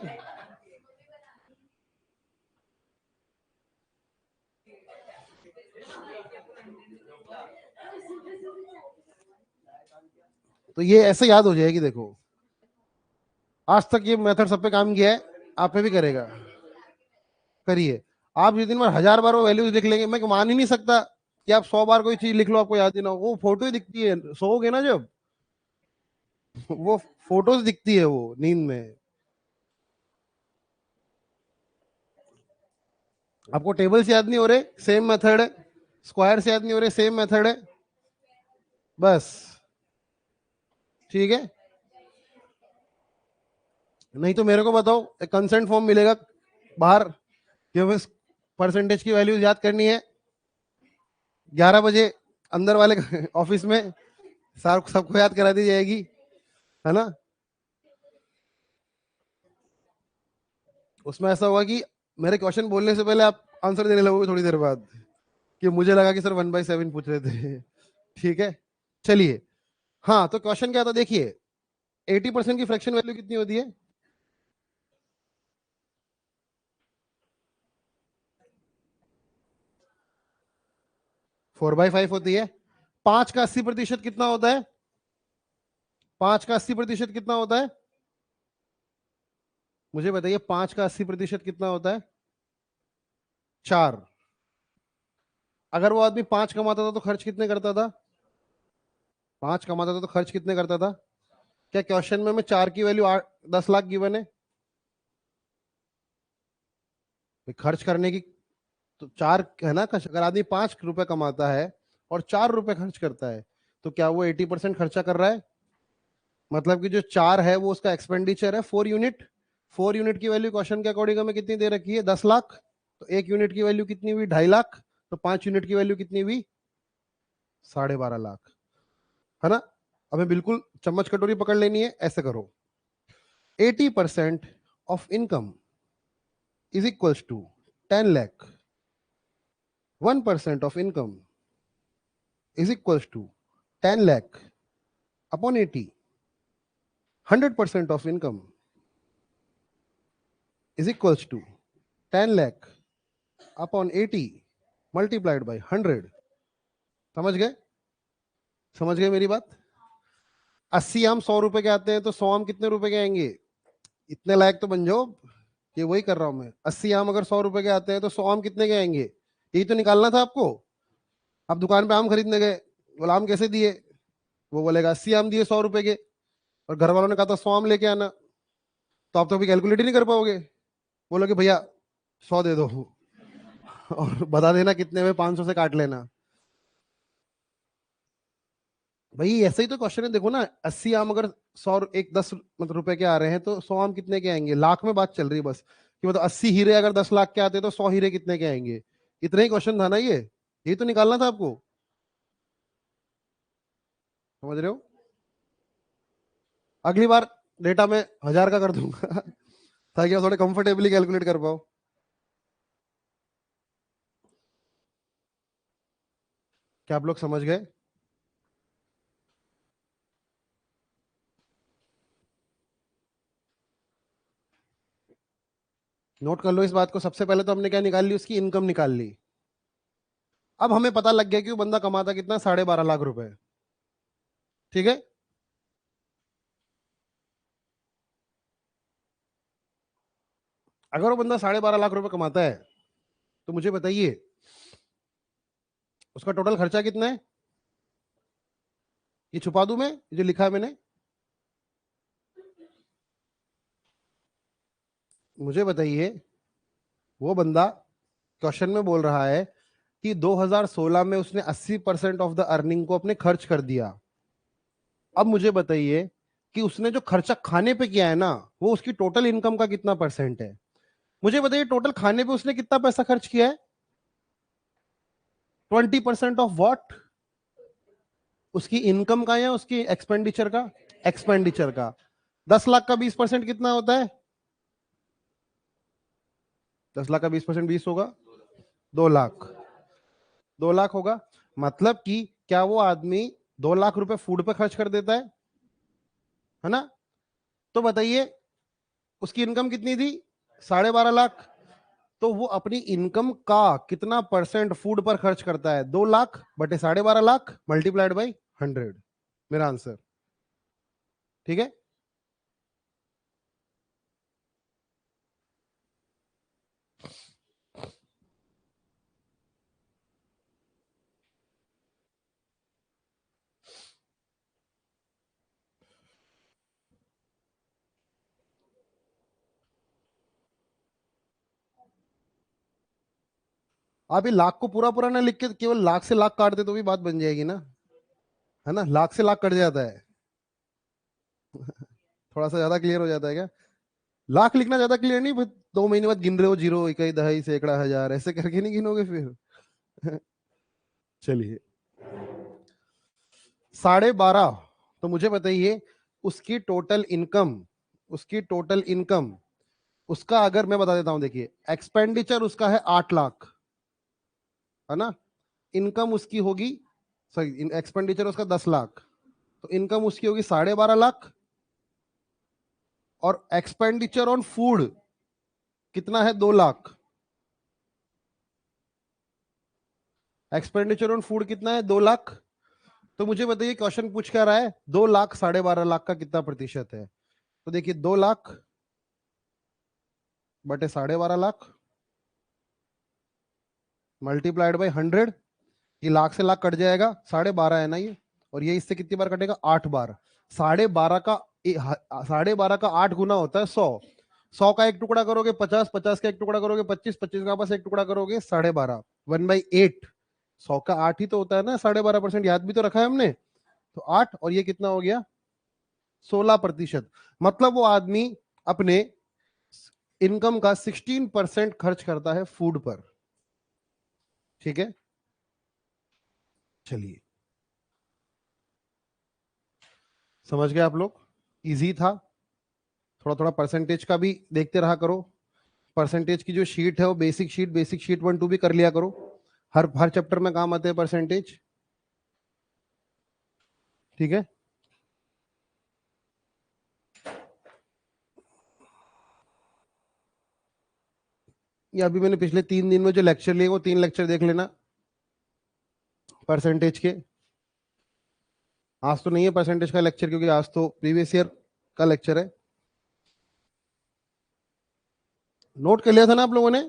Speaker 1: तो ये ऐसे याद हो जाएगी, देखो आज तक ये मेथड सब पे काम किया है, आप पे भी करेगा। करिए, आप जिस दिन बार 1000 बार वो वैल्यूज लिख लेंगे, मैं मान ही नहीं सकता कि आप 100 बार कोई चीज लिख लो आपको याद ही ना हो। वो फोटो ही दिखती है, सोओगे ना जब, वो फोटोज दिखती है वो नींद में। आपको टेबल्स याद नहीं हो रहे? सेम मेथड है, स्क्वायर से याद नहीं हो रहे, सेम मेथड है बस, ठीक है। नहीं तो मेरे को बताओ, एक कंसेंट फॉर्म मिलेगा बाहर कि हमें परसेंटेज की वैल्यू याद करनी है, 11 बजे अंदर वाले ऑफिस में सार सबको याद करा दी जाएगी, है ना। उसमें ऐसा होगा कि मेरे क्वेश्चन बोलने से पहले आप आंसर देने लगोगे थोड़ी देर बाद, कि मुझे लगा कि सर 1/7 पूछ रहे थे। ठीक है, चलिए। हाँ, तो क्वेश्चन क्या था देखिए, 80% की फ्रैक्शन वैल्यू कितनी होती है? 4/5 होती है। 5 का 80% कितना होता है? 5 का 80% कितना होता है? मुझे बताइए, 5 का 80% कितना होता है? 4। अगर वो आदमी 5 कमाता था तो खर्च कितने करता था? 5 कमाता था तो खर्च कितने करता था? क्या क्वेश्चन में 4 की वैल्यू 10 लाख गिवन है? भाई खर्च करने की तो 4 है ना। अगर आदमी 5 रुपए कमाता है और 4 रुपए खर्च करता है, तो क्या वो 80% खर्चा कर रहा है? मतलब कि जो 4 है वो उसका एक्सपेंडिचर है, 4 यूनिट। 4 यूनिट की वैल्यू क्वेश्चन के अकॉर्डिंग हमें कितनी दे रखी है? 10 लाख। तो 1 यूनिट की वैल्यू कितनी हुई? 2.5 लाख। तो 5 यूनिट की वैल्यू कितनी हुई? 12.5 लाख, है ना। हमें बिल्कुल चम्मच कटोरी पकड़ लेनी है, ऐसे करो। 80% of income is equals to 10 lakh. 1% of income is equals to 10 lakh upon 80। 100% of income is equals to 10 lakh upon 80 multiplied by 100। समझ गए? समझ गए मेरी बात? 80 आम 100 रुपए के आते हैं, तो 100 आम कितने रुपए के आएंगे? इतने लायक तो बन जाओ, ये वही कर रहा हूं मैं। 80 आम अगर 100 रुपए के आते हैं तो 100 आम कितने के आएंगे? यही तो निकालना था आपको। आप दुकान पे आम खरीदने गए, बोला आम कैसे दिए? वो बोलेगा 80 आम दिए 100 रुपए के, और घर वालों ने कहा था 100 आम लेके आना। तो आप तो अभी कैलकुलेट ही नहीं कर पाओगे। बोलोगे भैया 100 दे दो और बता देना कितने में, 500 से काट लेना। भाई ऐसे ही तो क्वेश्चन है, देखो ना। 80 आम अगर 100 एक 10 मतलब रुपए के आ रहे हैं, तो 100 आम कितने के आएंगे? लाख में बात चल रही है बस, कि मतलब 80 हीरे अगर 10 लाख के आते हैं तो 100 हीरे कितने के आएंगे? इतना ही क्वेश्चन था ना ये। यही तो निकालना था आपको। समझ रहे हो? अगली बार डेटा में 1000 का कर दूंगा ताकि आप थोड़े कंफर्टेबली कैलकुलेट कर पाओ। क्या आप लोग समझ गए? नोट कर लो इस बात को। सबसे पहले तो हमने क्या निकाल ली? उसकी इनकम निकाल ली। अब हमें पता लग गया कि वो बंदा कमाता कितना, 12.5 लाख रुपए। ठीक है। अगर वो बंदा 12.5 लाख रुपए कमाता है, तो मुझे बताइए उसका टोटल खर्चा कितना है? ये छुपा दूं मैं, ये जो लिखा है मैंने? मुझे बताइए, वो बंदा क्वेश्चन में बोल रहा है कि 2016 में उसने 80% ऑफ द अर्निंग को अपने खर्च कर दिया। अब मुझे बताइए कि उसने जो खर्चा खाने पे किया है ना, वो उसकी टोटल इनकम का कितना परसेंट है? मुझे बताइए, टोटल खाने पे उसने कितना पैसा खर्च किया है? 20% ऑफ वॉट? उसकी इनकम का या उसकी एक्सपेंडिचर का? एक्सपेंडिचर का। 10 लाख का 20% कितना होता है? 10 लाख का 20% 20 होगा, 2 लाख। 2 लाख होगा। मतलब कि क्या वो आदमी 2 लाख रुपए फूड पे खर्च कर देता है ना? तो बताइए उसकी इनकम कितनी थी? 12.5 लाख। तो वो अपनी इनकम का कितना परसेंट फूड पर खर्च करता है? 2 लाख बटे 12.5 लाख मल्टीप्लाइड बाई 100। मेरा आंसर। ठीक है। आप ये लाख को पूरा पूरा ना लिख के केवल लाख से लाख काट दे तो भी बात बन जाएगी ना, है ना, लाख से लाख कट जाता है। थोड़ा सा ज्यादा क्लियर हो जाता है क्या? लाख लिखना ज्यादा क्लियर नहीं, बस 2 महीने बाद गिन रहे हो, जीरो, इकाई, दहाई, सैकड़ा, हजार, ऐसे करके नहीं गिनोगे फिर। चलिए, 12.5, तो मुझे बताइए उसकी टोटल इनकम, उसकी टोटल इनकम, उसका अगर मैं बता देता हूं, देखिए एक्सपेंडिचर उसका है 8 लाख, है ना, इनकम उसकी होगी, सॉरी एक्सपेंडिचर उसका 10 लाख, तो इनकम उसकी होगी 12.5 लाख, और एक्सपेंडिचर ऑन फूड कितना है, 2 लाख। एक्सपेंडिचर ऑन फूड कितना है, 2 लाख। तो मुझे बताइए क्वेश्चन पूछ क्या रहा है, 2 लाख 12.5 लाख का कितना प्रतिशत है? तो देखिए 2 लाख बटे 12.5 लाख मल्टीप्लाइड बाई 100, ये लाख से लाख कट जाएगा, 12.5 है ना ये, और ये इससे कितनी बार कटेगा, 8 बार। 12.5 का 8 गुना होता है 100, 100 का एक टुकड़ा करोगे 50, 50 का एक टुकड़ा करोगे 25, 25 का बस एक टुकड़ा करोगे 12.5, 1/8। 100 का 8 ही तो होता है ना, 12.5%, याद भी तो रखा है हमने। तो 8, और ये कितना हो गया, 16%। मतलब वो आदमी अपने इनकम का 16% खर्च करता है फूड पर। ठीक है, चलिए, समझ गए आप लोग? इजी था। थोड़ा थोड़ा परसेंटेज का भी देखते रहा करो, परसेंटेज की जो शीट है वो बेसिक शीट 1 2 भी कर लिया करो, हर हर चैप्टर में काम आते हैं परसेंटेज। ठीक है, ये अभी मैंने पिछले 3 दिन में जो लेक्चर लिए वो 3 लेक्चर देख लेना परसेंटेज के। आज तो नहीं है परसेंटेज का लेक्चर, क्योंकि आज तो प्रीवियस ईयर का लेक्चर है। नोट कर लिया था ना आप लोगों ने?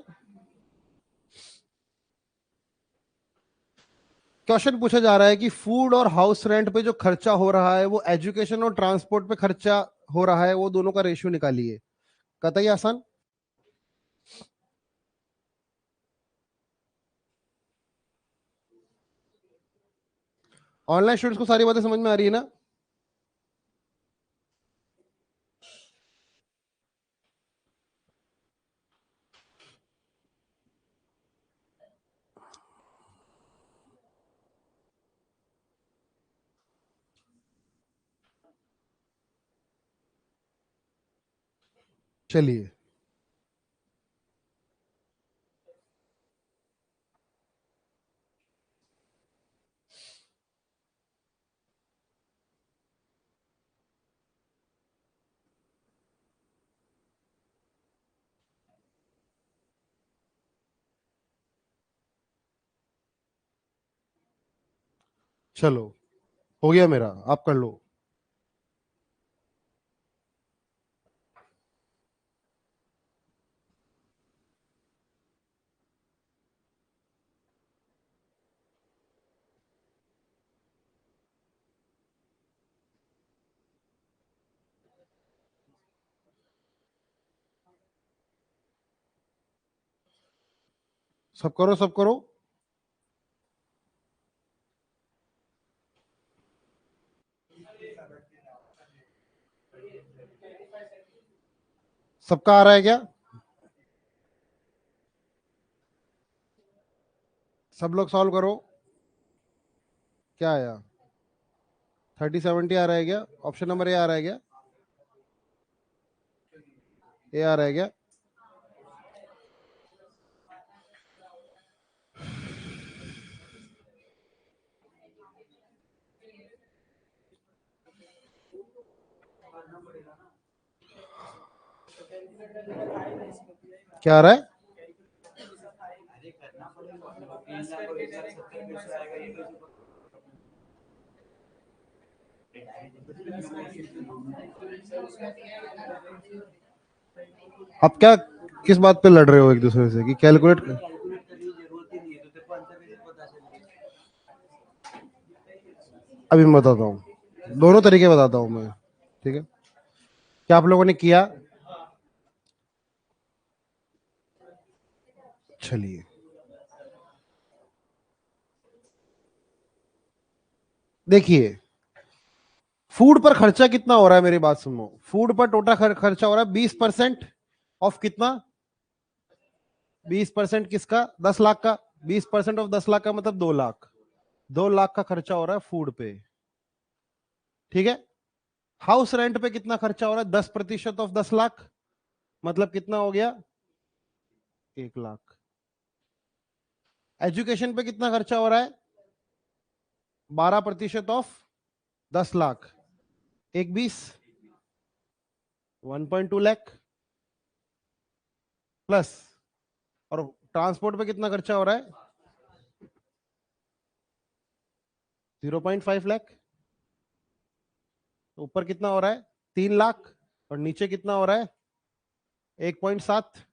Speaker 1: क्वेश्चन पूछा जा रहा है कि फूड और हाउस रेंट पे जो खर्चा हो रहा है वो एजुकेशन और ट्रांसपोर्ट पे खर्चा हो रहा है, वो दोनों का रेशियो निकालिए। कतई आसान। ऑनलाइन स्टूडेंट्स को सारी बातें समझ में आ रही है ना? चलिए, चलो, हो गया मेरा, आप कर लो। सब करो, सब करो। सबका आ रहा है क्या? सब लोग सॉल्व करो। क्या आया? 30 70 आ रहा है क्या? ऑप्शन नंबर ए आ रहा है क्या? ए आ रहा है क्या? क्या आ रहा है? आप क्या, किस बात पे लड़ रहे हो एक दूसरे से कि कैलकुलेट? अभी मैं बताता हूँ, दोनों तरीके बताता हूँ मैं। ठीक है, क्या आप लोगों ने किया? चलिए, देखिए फूड पर खर्चा कितना हो रहा है, मेरी बात सुनो। फूड पर टोटल खर्चा हो रहा है 20% ऑफ कितना, 20% किसका, 10 लाख का। 20% ऑफ 10 लाख का मतलब 2 लाख। 2 लाख का खर्चा हो रहा है फूड पे, ठीक है। हाउस रेंट पे कितना खर्चा हो रहा है, 10% ऑफ 10 लाख, मतलब कितना हो गया, 1 लाख। एजुकेशन पे कितना खर्चा हो रहा है, 12% ऑफ 10 लाख, एक 20, 1.2 लाख प्लस। और ट्रांसपोर्ट पे कितना खर्चा हो रहा है, 0.5 लाख। तो ऊपर कितना हो रहा है, 3 लाख, और नीचे कितना हो रहा है, 1.7।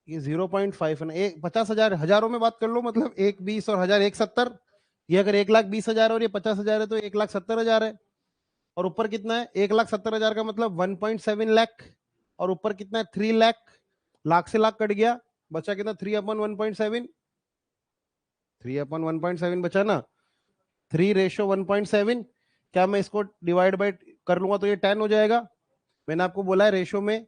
Speaker 1: ये 0.5 है ना, एक 50,000, हजारों में बात कर लो, मतलब 1 20 और 1000 170। ये अगर 1,20,000 और ये 50,000 है तो 1,70,000 है। और ऊपर कितना है, 1,70,000 का मतलब 1.7 लाख। और ऊपर कितना है, 3 लाख। लाख से लाख कट गया, बचा कितना, 3/1.7। 3/1.7 बचा ना, 3:1.7। क्या मैं इसको डिवाइड बाई कर लूंगा तो ये 10 हो जाएगा। मैंने आपको बोला है रेशो में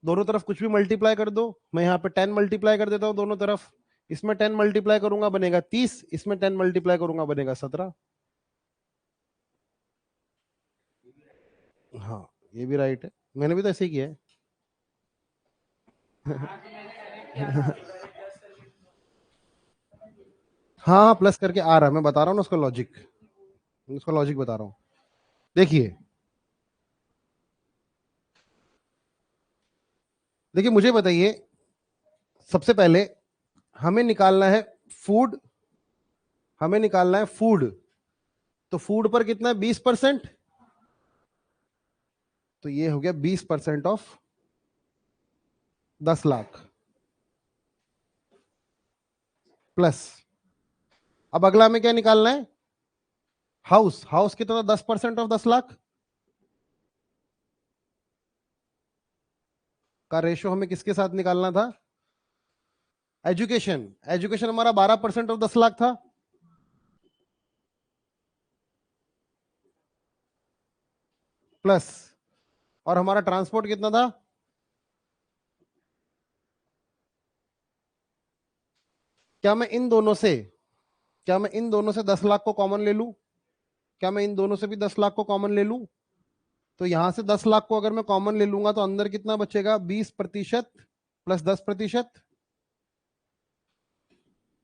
Speaker 1: दोनों तरफ कुछ भी मल्टीप्लाई कर दो। मैं यहाँ पे 10 मल्टीप्लाई कर देता हूँ दोनों तरफ। इसमें 10 मल्टीप्लाई करूंगा बनेगा 30, इसमें 10 मल्टीप्लाई करूंगा बनेगा 17। हाँ ये भी राइट है, मैंने भी तो ऐसे ही किया है। हाँ प्लस करके आ रहा है, मैं बता रहा हूँ ना उसका लॉजिक, उसका लॉजिक बता रहा हूँ। देखिए देखिए मुझे बताइए, सबसे पहले हमें निकालना है फूड, हमें निकालना है फूड। तो फूड पर कितना है, 20%। तो ये हो गया 20% ऑफ 10 लाख प्लस। अब अगला हमें क्या निकालना है, हाउस। हाउस कितना, 10% ऑफ 10 लाख का रेशो हमें किसके साथ निकालना था, एजुकेशन। एजुकेशन हमारा 12% ऑफ 10 लाख था। प्लस, और हमारा ट्रांसपोर्ट कितना था, क्या मैं इन दोनों से, क्या मैं इन दोनों से 10 लाख को कॉमन ले लूं, क्या मैं इन दोनों से भी 10 लाख को कॉमन ले लूं। तो यहां से 10 लाख को अगर मैं कॉमन ले लूंगा तो अंदर कितना बचेगा, 20% प्लस 10%।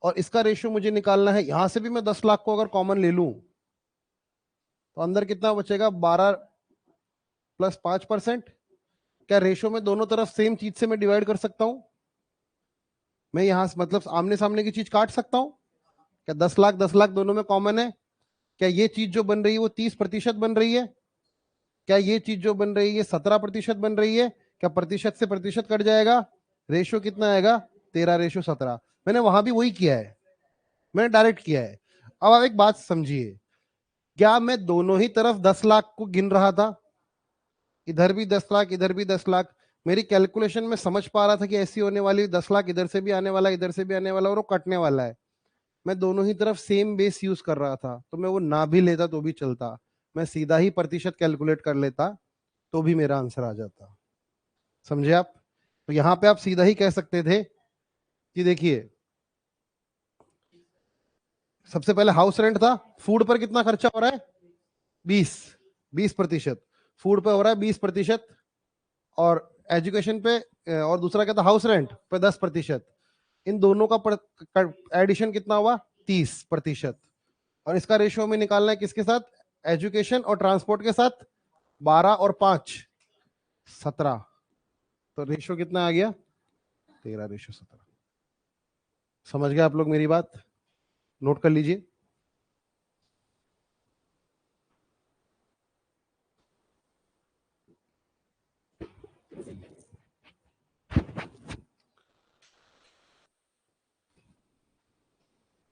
Speaker 1: और इसका रेशियो मुझे निकालना है, यहां से भी मैं 10 लाख को अगर कॉमन ले लूं तो अंदर कितना बचेगा, 12 + 5%। क्या रेशियो में दोनों तरफ सेम चीज से मैं डिवाइड कर सकता हूं, मैं यहां से मतलब आमने सामने की चीज काट सकता हूं। क्या 10 लाख 10 लाख दोनों में कॉमन है, क्या ये चीज जो बन रही है वो 30% बन रही है, क्या ये चीज जो बन रही है 17% बन रही है। क्या प्रतिशत से प्रतिशत कट जाएगा, रेशियो कितना आएगा, 13:17। मैंने वहां भी वही किया है, मैंने डायरेक्ट किया है। अब आप एक बात समझिए, क्या मैं दोनों ही तरफ 10 लाख को गिन रहा था, इधर भी 10 लाख इधर भी 10 लाख। मेरी कैलकुलेशन में समझ पा रहा था कि ऐसी होने वाली, 10 लाख इधर से भी आने वाला इधर से भी आने वाला और वो कटने वाला है। मैं दोनों ही तरफ सेम बेस यूज कर रहा था, तो मैं वो ना भी लेता तो भी चलता, मैं सीधा ही प्रतिशत कैलकुलेट कर लेता तो भी मेरा आंसर आ जाता। समझे आप। तो यहां पे आप सीधा ही कह सकते थे कि देखिए, सबसे पहले हाउस रेंट था, फूड पर कितना खर्चा हो रहा है, 20%। फूड पे हो रहा है 20%, और एजुकेशन पे और दूसरा क्या था, हाउस रेंट पे 10%। इन दोनों का एडिशन कितना हुआ, 30%। और इसका रेशियो में निकालना है किसके साथ, एजुकेशन और ट्रांसपोर्ट के साथ, 12 और 5 17। तो रेशियो कितना आ गया, 13:17। समझ गए आप लोग मेरी बात, नोट कर लीजिए।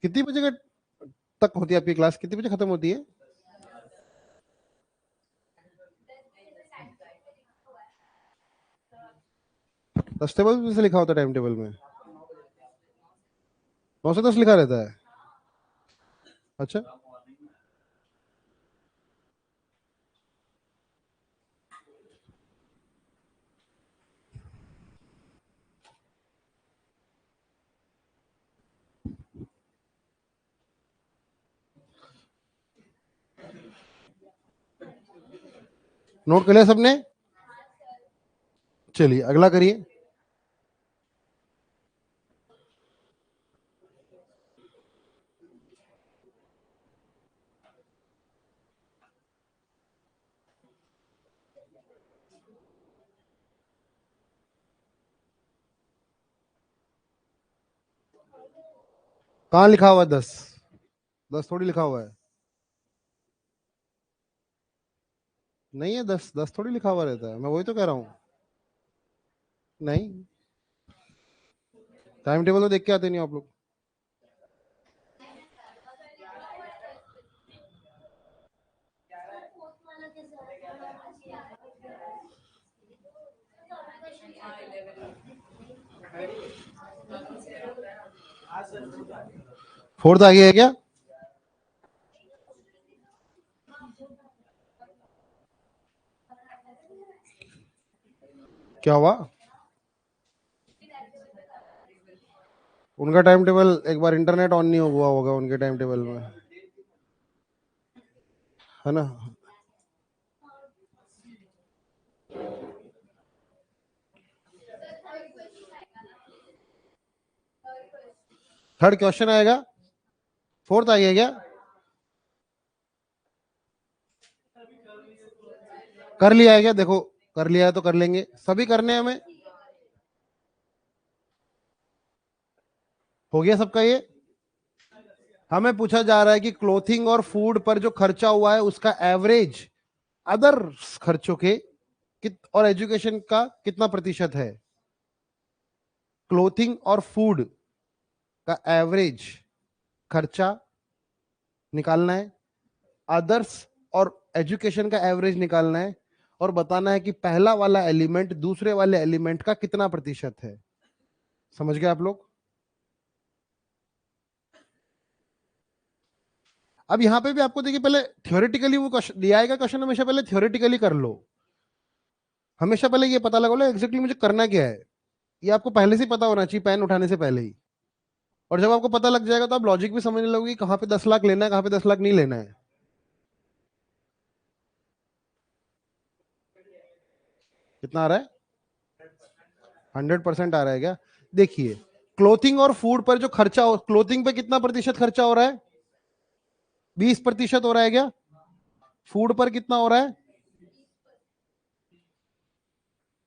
Speaker 1: कितनी बजे तक होती है आपकी क्लास, कितनी बजे खत्म होती है, 10 टेबल से लिखा होता है टाइम टेबल में। 910 लिखा रहता है। अच्छा, नोट कर लिया सबने? चलिए अगला करिए। कहाँ लिखा हुआ है 10? 10 थोड़ी लिखा हुआ है। नहीं है 10, 10 थोड़ी लिखा हुआ रहता है, मैं वही तो कह रहा हूँ। नहीं, टाइम टेबल तो देख के आते नहीं आप लोग। फोर्थ आ गया है क्या? क्या हुआ? उनका टाइम टेबल एक बार इंटरनेट ऑन नहीं हुआ होगा उनके टाइम टेबल में, है ना? थर्ड क्वेश्चन आएगा। फोर्थ आ गया क्या? कर लिया है क्या? देखो, कर लिया है तो कर लेंगे, सभी करने हैं हमें। हो गया सबका ये? हमें पूछा जा रहा है कि क्लोथिंग और फूड पर जो खर्चा हुआ है उसका एवरेज अदर खर्चों के और एजुकेशन का कितना प्रतिशत है। क्लोथिंग और फूड का एवरेज खर्चा निकालना है, अदर्स और एजुकेशन का एवरेज निकालना है, और बताना है कि पहला वाला एलिमेंट दूसरे वाले एलिमेंट का कितना प्रतिशत है। समझ गए आप लोग? अब यहां पे भी आपको देखिए, पहले थ्योरेटिकली वो क्वेश्चन दिया आएगा, क्वेश्चन हमेशा पहले थ्योरेटिकली कर लो। हमेशा पहले ये पता लगा लो एग्जैक्टली मुझे करना क्या है। ये आपको पहले से पता होना चाहिए, पेन उठाने से पहले ही। और जब आपको पता लग जाएगा तो आप लॉजिक भी समझने लगोगे कहां पे 10 लाख लेना है, कहां पे 10 लाख नहीं लेना है। कितना आ रहा है? 100% आ रहा है क्या? देखिए, क्लोथिंग और फूड पर जो खर्चा हो, क्लोथिंग पे कितना प्रतिशत खर्चा हो रहा है? 20% हो रहा है क्या? फूड पर कितना हो रहा है?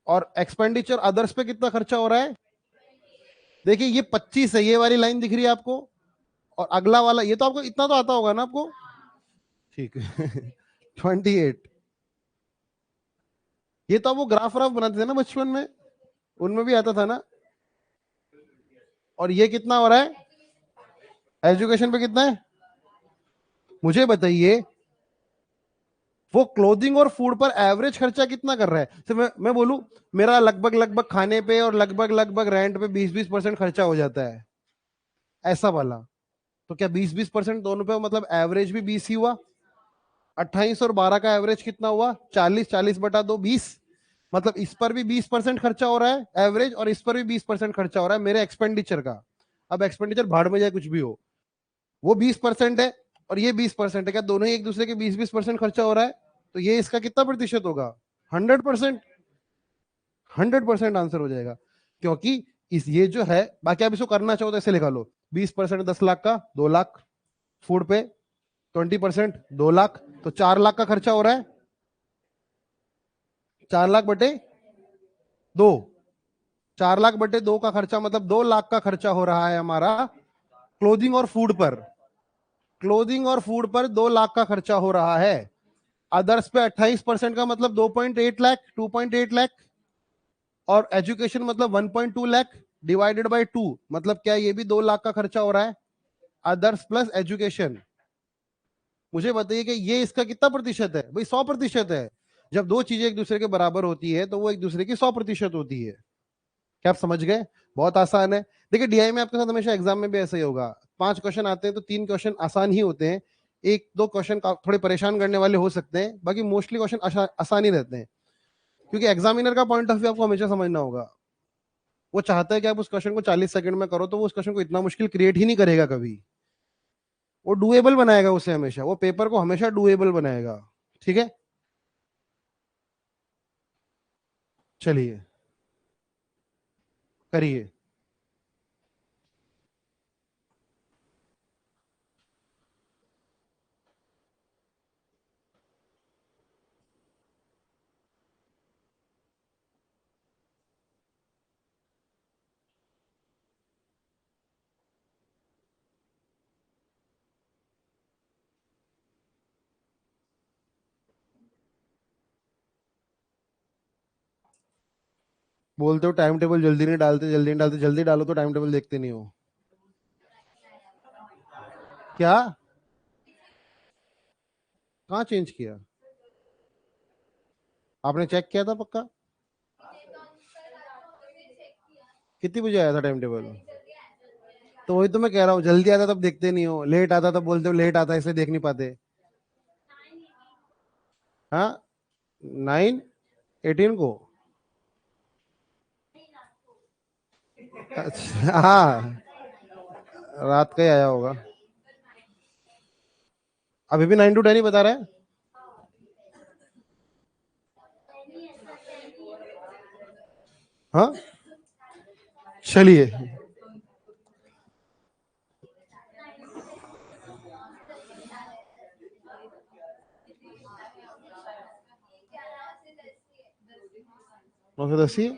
Speaker 1: और एक्सपेंडिचर अदर्स पे कितना खर्चा हो रहा है? देखिए ये 25 है, ये वाली लाइन दिख रही है आपको, और अगला वाला ये तो आपको इतना तो आता होगा ना आपको। ठीक है। 28। ये तो आप वो ग्राफ व्राफ बनाते थे ना बचपन में, उनमें भी आता था ना। और ये कितना हो रहा है? एजुकेशन पे कितना है? मुझे बताइए, वो क्लोथिंग और फूड पर एवरेज खर्चा कितना कर रहा है? तो मैं बोलूं, मेरा लगभग लगभग खाने पे और लगभग लगभग रेंट पे 20-20% खर्चा हो जाता है, ऐसा वाला। तो क्या 20-20% दोनों पे, मतलब एवरेज भी 20 ही हुआ। 28 और 12 का एवरेज कितना हुआ? 40। 40/2 20। मतलब इस पर भी 20% खर्चा हो रहा है एवरेज, और इस पर भी 20% खर्चा हो रहा है मेरे एक्सपेंडिचर का। अब एक्सपेंडिचर भाड़ में जाए कुछ भी हो, वो 20% है और ये 20% है, क्या दोनों ही एक दूसरे के 20-20% खर्चा हो रहा है? तो ये इसका कितना प्रतिशत होगा? 100%। 100% आंसर हो जाएगा, क्योंकि इस ये जो है, बाकी आप इसको करना चाहो तो ऐसे लिखा लो, 20% 10 लाख का 2 लाख, फूड पे 20% 2 लाख, तो 4 लाख का खर्चा हो रहा है। 4 लाख बटे 2, 4 लाख बटे 2 का खर्चा, मतलब 2 लाख का खर्चा हो रहा है हमारा क्लोथिंग और फूड पर। क्लोथिंग और फूड पर 2 लाख का खर्चा हो रहा है। अदर्स पे 28% का मतलब 2.8 लाख, 2.8 लाख। और एजुकेशन मतलब 1.2 लाख डिवाइडेड बाई 2, मतलब क्या ये भी 2 लाख का खर्चा हो रहा है, अदर्स प्लस एजुकेशन। मुझे बताइए कि ये इसका कितना प्रतिशत है? भाई 100% है। जब दो चीजें एक दूसरे के बराबर होती है तो वो एक दूसरे की 100% होती है। क्या आप समझ गए? बहुत आसान है। देखिए डीआई में आपके साथ हमेशा एग्जाम में भी ऐसा ही होगा, 5 क्वेश्चन आते हैं तो 3 क्वेश्चन आसान ही होते हैं, 1-2 क्वेश्चन थोड़े परेशान करने वाले हो सकते हैं, बाकी मोस्टली क्वेश्चन आसान ही रहते हैं। क्योंकि एग्जामिनर का पॉइंट ऑफ व्यू आपको हमेशा समझना होगा, वो चाहता है कि आप उस क्वेश्चन को 40 सेकंड में करो, तो वो उस क्वेश्चन को इतना मुश्किल क्रिएट ही नहीं करेगा कभी, वो डुएबल बनाएगा उसे हमेशा, वो पेपर को हमेशा डुएबल बनाएगा। ठीक है, चलिए करिए। बोलते हो टाइम टेबल जल्दी नहीं डालते, जल्दी नहीं डालते, जल्दी डालो तो टाइम टेबल देखते नहीं हो क्या? कहाँ चेंज किया? आपने चेक किया था पक्का? कितनी बजे आया था टाइम टेबल? तो वही तो मैं कह रहा हूँ, जल्दी आता तब देखते नहीं हो, लेट आता तब बोलते हो लेट आता है इसलिए देख नहीं पाते। हाँ, 9/18 को। अच्छा हाँ, रात का ही आया होगा। अभी भी 9 to 10 ही बता रहा है। हाँ चलिए, नौ सौ 10 ही।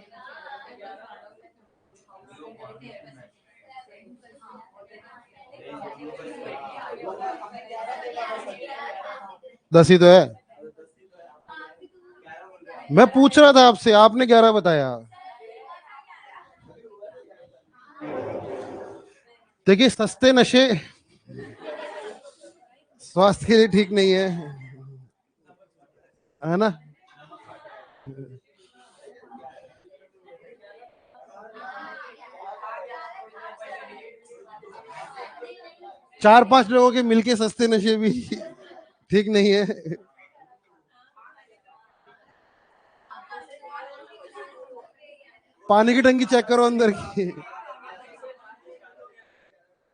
Speaker 1: 10 ही तो है। मैं पूछ रहा था आपसे, आपने 11 बताया। देखिए सस्ते नशे स्वास्थ्य के लिए ठीक नहीं है ना? 4-5 लोगों के मिलके सस्ते नशे भी ठीक नहीं है। पानी की टंकी चेक करो अंदर की।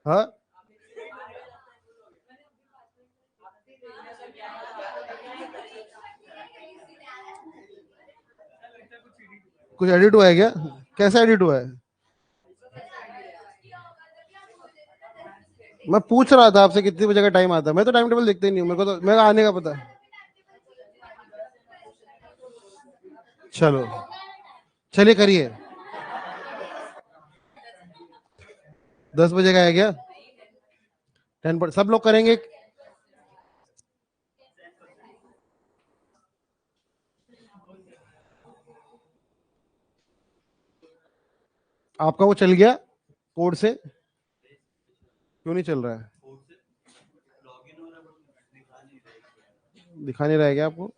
Speaker 1: हाँ, कुछ एडिट हुआ है क्या? कैसा एडिट हुआ है? मैं पूछ रहा था आपसे कितने बजे का टाइम आता है, मैं तो टाइम टेबल देखते ही नहीं हूँ, मेरे को तो मेरा आने का पता है। चलो चलिए करिए। 10 बजे का है क्या? 10 सब लोग करेंगे। आपका वो चल गया कोड से? क्यों नहीं चल रहा है? दिखा नहीं रहा है क्या आपको?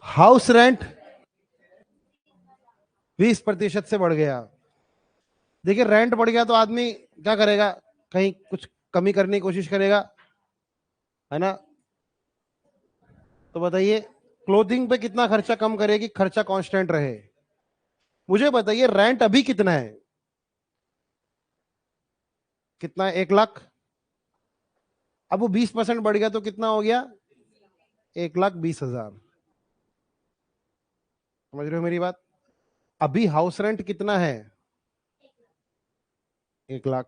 Speaker 1: हाउस रेंट 20% से बढ़ गया। देखिए रेंट बढ़ गया तो आदमी क्या करेगा, कहीं कुछ कमी करने की कोशिश करेगा, है ना? तो बताइए क्लोथिंग पे कितना खर्चा कम करेगी, खर्चा कांस्टेंट रहे? मुझे बताइए रेंट अभी कितना है? कितना है? 1 लाख। अब वो 20% बढ़ गया तो कितना हो गया? 1,20,000। समझ रहे हो मेरी बात? अभी हाउस रेंट कितना है? 1 लाख।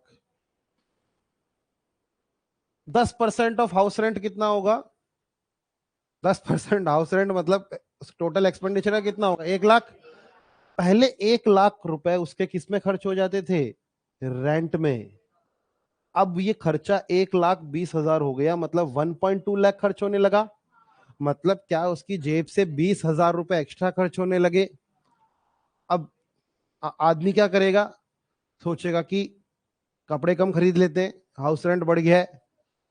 Speaker 1: 10% ऑफ हाउस रेंट कितना होगा? 10% हाउस रेंट मतलब टोटल एक्सपेंडिचर का कितना होगा? 1 लाख। पहले 1 लाख रुपए उसके किस में खर्च हो जाते थे? रेंट में। अब ये खर्चा 1,20,000 हो गया, मतलब 1.2 लाख खर्च होने लगा। मतलब क्या उसकी जेब से 20,000 रुपए एक्स्ट्रा खर्च होने लगे। अब आदमी क्या करेगा? सोचेगा कि कपड़े कम खरीद लेते हैं, हाउस रेंट बढ़ गया है,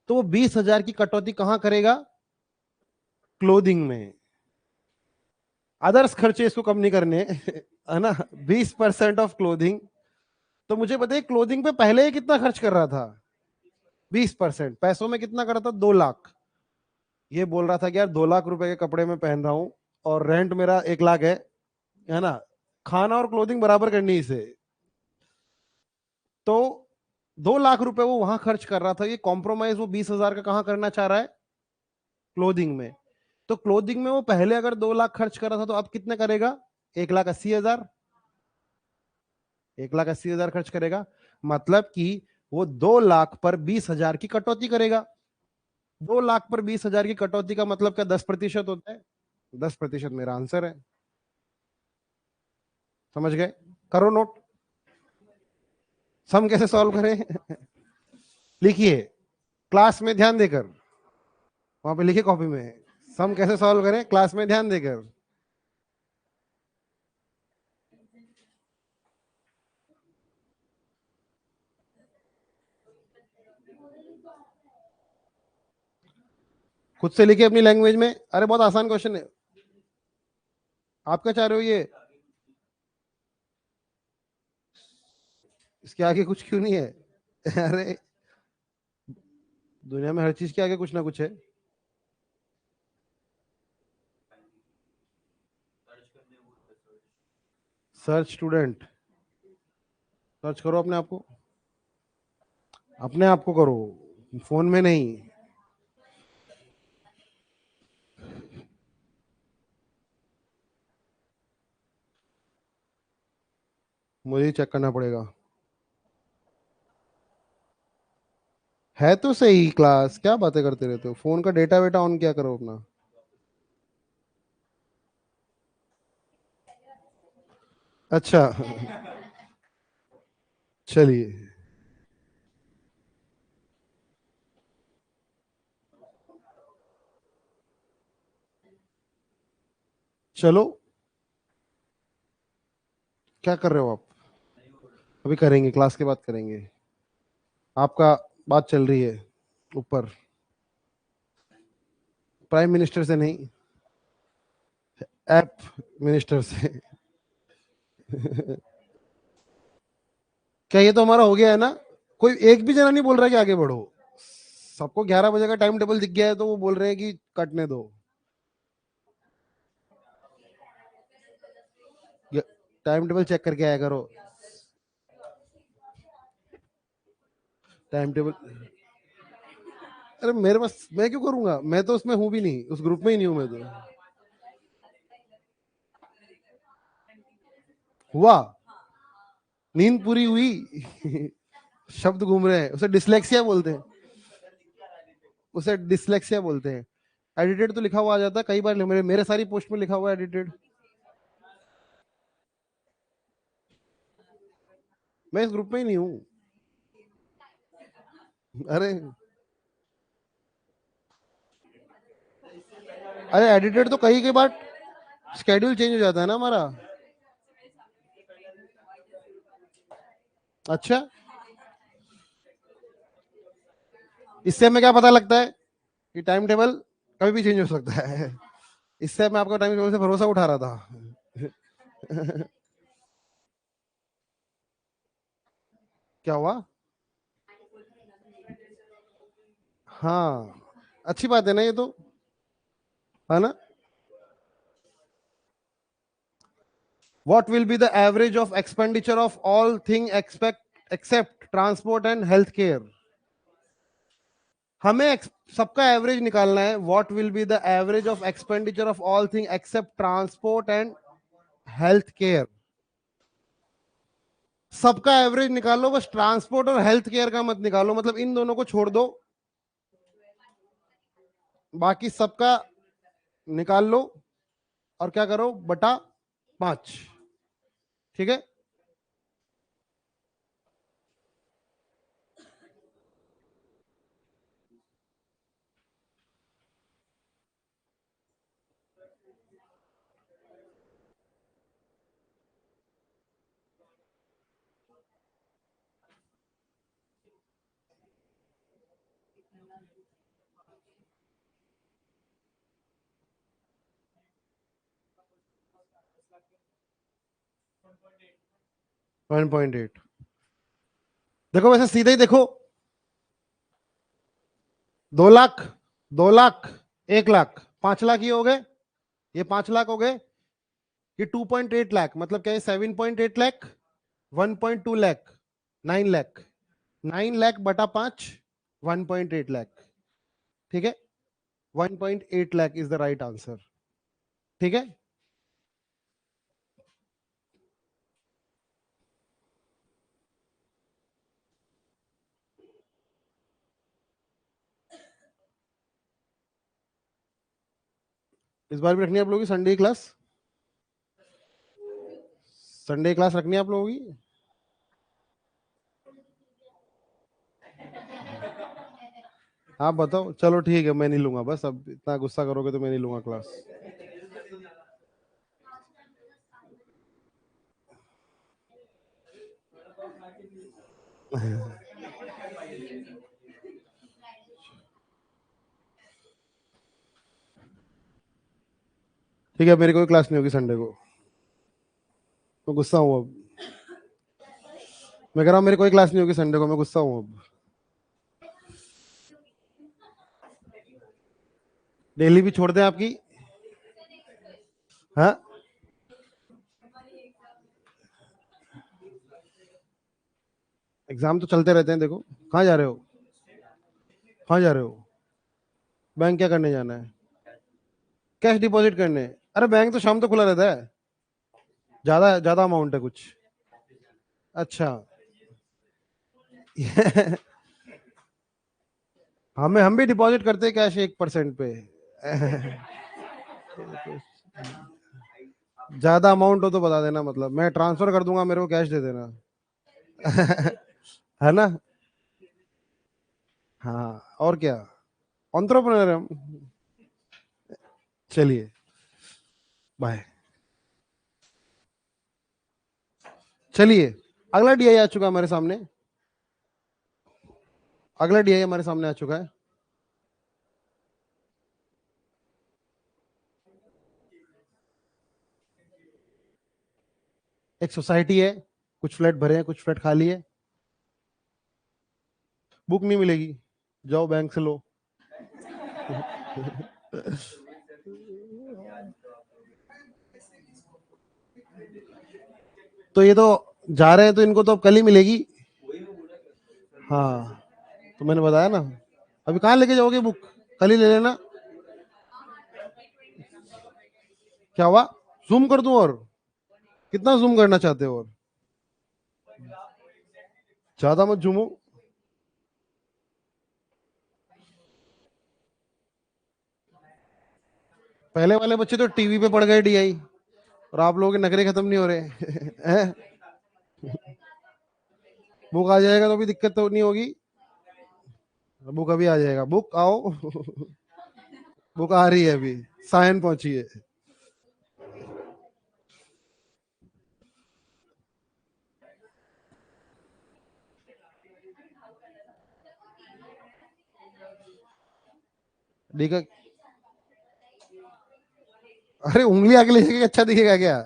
Speaker 1: तो वो 20,000 की कटौती कहां करेगा? क्लोथिंग में। अदर्स खर्चे इसको कम नहीं करने है ना। 20% ऑफ क्लोथिंग। तो मुझे बताइए क्लोथिंग पे पहले ही कितना खर्च कर रहा था? 20%। पैसों में कितना कर रहा था? 2 लाख। ये बोल रहा था कि यार 2 लाख रुपए के कपड़े में पहन रहा हूं और रेंट मेरा 1 लाख है ना, खाना और क्लोथिंग बराबर करनी है इसे। तो 2 लाख रुपए वो वहां खर्च कर रहा था, ये कॉम्प्रोमाइज वो 20,000 का कहां करना चाह रहा है? क्लोथिंग में। तो क्लोथिंग में वो पहले अगर 2 लाख खर्च कर रहा था तो अब कितने करेगा? 1,80,000। 1,80,000 खर्च करेगा। मतलब कि वो 2 लाख पर 20,000 की कटौती करेगा। 2 लाख पर 20,000 की कटौती का मतलब क्या 10% होता है? 10% मेरा आंसर है। समझ गए? करो नोट। सम कैसे सॉल्व करें? लिखिए क्लास में ध्यान देकर, वहां पे लिखिए कॉपी में, सम कैसे सॉल्व करें क्लास में ध्यान देकर। खुद से लिखिए अपनी लैंग्वेज में। अरे बहुत आसान क्वेश्चन है। आप क्या चाह रहे हो ये? इसके आगे कुछ क्यों नहीं है? अरे दुनिया में हर चीज के आगे कुछ ना कुछ है। Search student. सर्च करो अपने आप को। अपने आप को करो, फोन में नहीं। मुझे चेक करना पड़ेगा। है तो सही क्लास, क्या बातें करते रहते हो? फोन का डेटा वेटा ऑन क्या करो अपना। अच्छा चलिए। चलो क्या कर रहे हो आप? अभी करेंगे, क्लास के बाद करेंगे। आपका बात चल रही है ऊपर, प्राइम मिनिस्टर से नहीं, ऐप मिनिस्टर से। क्या ये तो हमारा हो गया है ना? कोई एक भी जना नहीं बोल रहा कि आगे बढ़ो। सबको 11 बजे का टाइम टेबल दिख गया है तो वो बोल रहे हैं कि कटने दो। टाइम टेबल चेक करके आया करो। Time table. अरे मेरे पास, मैं क्यों करूंगा? मैं तो उसमें हूं भी नहीं, उस ग्रुप में ही नहीं हूं मैं तो। हुआ? नींद पूरी हुई? शब्द घूम रहे हैं, उसे डिसलेक्सिया बोलते हैं। उसे डिसलेक्सिया बोलते हैं। एडिटेड तो लिखा हुआ आ जाता है कई बार, मेरे सारी पोस्ट में लिखा हुआ है एडिटेड। मैं इस ग्रुप में ही नहीं हूँ। अरे अरे एडिटेड तो कई बार स्केड्यूल चेंज हो जाता है ना हमारा। अच्छा, इससे हमें क्या पता लगता है? कि टाइम टेबल कभी भी चेंज हो सकता है। इससे मैं आपका टाइम टेबल से भरोसा उठा रहा था। क्या हुआ? हाँ, अच्छी बात है ना ये तो, है ना। What will be the average of expenditure of all thing expect except transport and health care? हमें सबका एवरेज निकालना है। What will be the average of expenditure of all thing except transport and health care. सबका average निकालो, बस transport और health care का मत निकालो, मतलब इन दोनों को छोड़ दो, बाकी सबका निकाल लो और क्या करो, बटा 5। ठीक है। 1.8। देखो वैसे सीधे ही देखो, 2 लाख, 2 लाख, 1 लाख, 5 लाख ये हो गए, ये 5 लाख हो गए, ये 2.8 लाख, मतलब क्या है 7.8 लाख, 1.2 लाख, 9 लाख, 9 लाख बटा 5, 1.8 लाख। ठीक है, 1.8 lakh is the right answer. ठीक है, इस बार भी रखनी है आप लोगों की संडे क्लास, संडे क्लास रखनी है आप लोगों की। आप बताओ, चलो ठीक है, मैं नहीं लूंगा, बस अब इतना गुस्सा करोगे तो मैं नहीं लूंगा क्लास। ठीक है, मेरी कोई क्लास नहीं होगी संडे को, मैं गुस्सा हूँ अब। मैं कह रहा हूँ मेरी कोई क्लास नहीं होगी संडे को, मैं गुस्सा हूँ अब। डेली भी छोड़ दें आपकी? हाँ, एग्जाम तो चलते रहते हैं। देखो कहाँ जा रहे हो, कहाँ जा रहे हो? बैंक क्या करने जाना है? कैश डिपॉजिट करने? अरे बैंक तो शाम तक खुला रहता है। ज्यादा ज्यादा अमाउंट है कुछ? अच्छा। हम भी डिपॉजिट करते हैं कैश 1% पे। ज्यादा अमाउंट हो तो बता देना, मतलब मैं ट्रांसफर कर दूंगा, मेरे को कैश दे देना। है ना? हाँ, और क्या, एंटरप्रेन्योर हम। चलिए, बाय। चलिए, अगला डीआई आ चुका है हमारे सामने, अगला डीआई हमारे सामने आ चुका है। एक सोसाइटी है, कुछ फ्लैट भरे हैं, कुछ फ्लैट खाली है। बुक नहीं मिलेगी, जाओ बैंक से लो। तो ये तो जा रहे हैं, तो इनको तो अब कल ही मिलेगी। हाँ, तो मैंने बताया ना, अभी कहाँ लेके जाओगे बुक, कल ही ले लेना। क्या हुआ, जूम कर दूं? और कितना जूम करना चाहते हो? और ज्यादा मत जूमो। पहले वाले बच्चे तो टीवी पे पड़ गए डीआई, और आप लोगों के नखरे खत्म नहीं हो रहे। हैं? बुक आ जाएगा तो भी दिक्कत तो नहीं होगी। बुक अभी आ जाएगा, बुक आओ। बुक आ रही है अभी, सायन पहुंची है। देखा? अरे उंगली आगे ले जाके अच्छा दिखेगा क्या?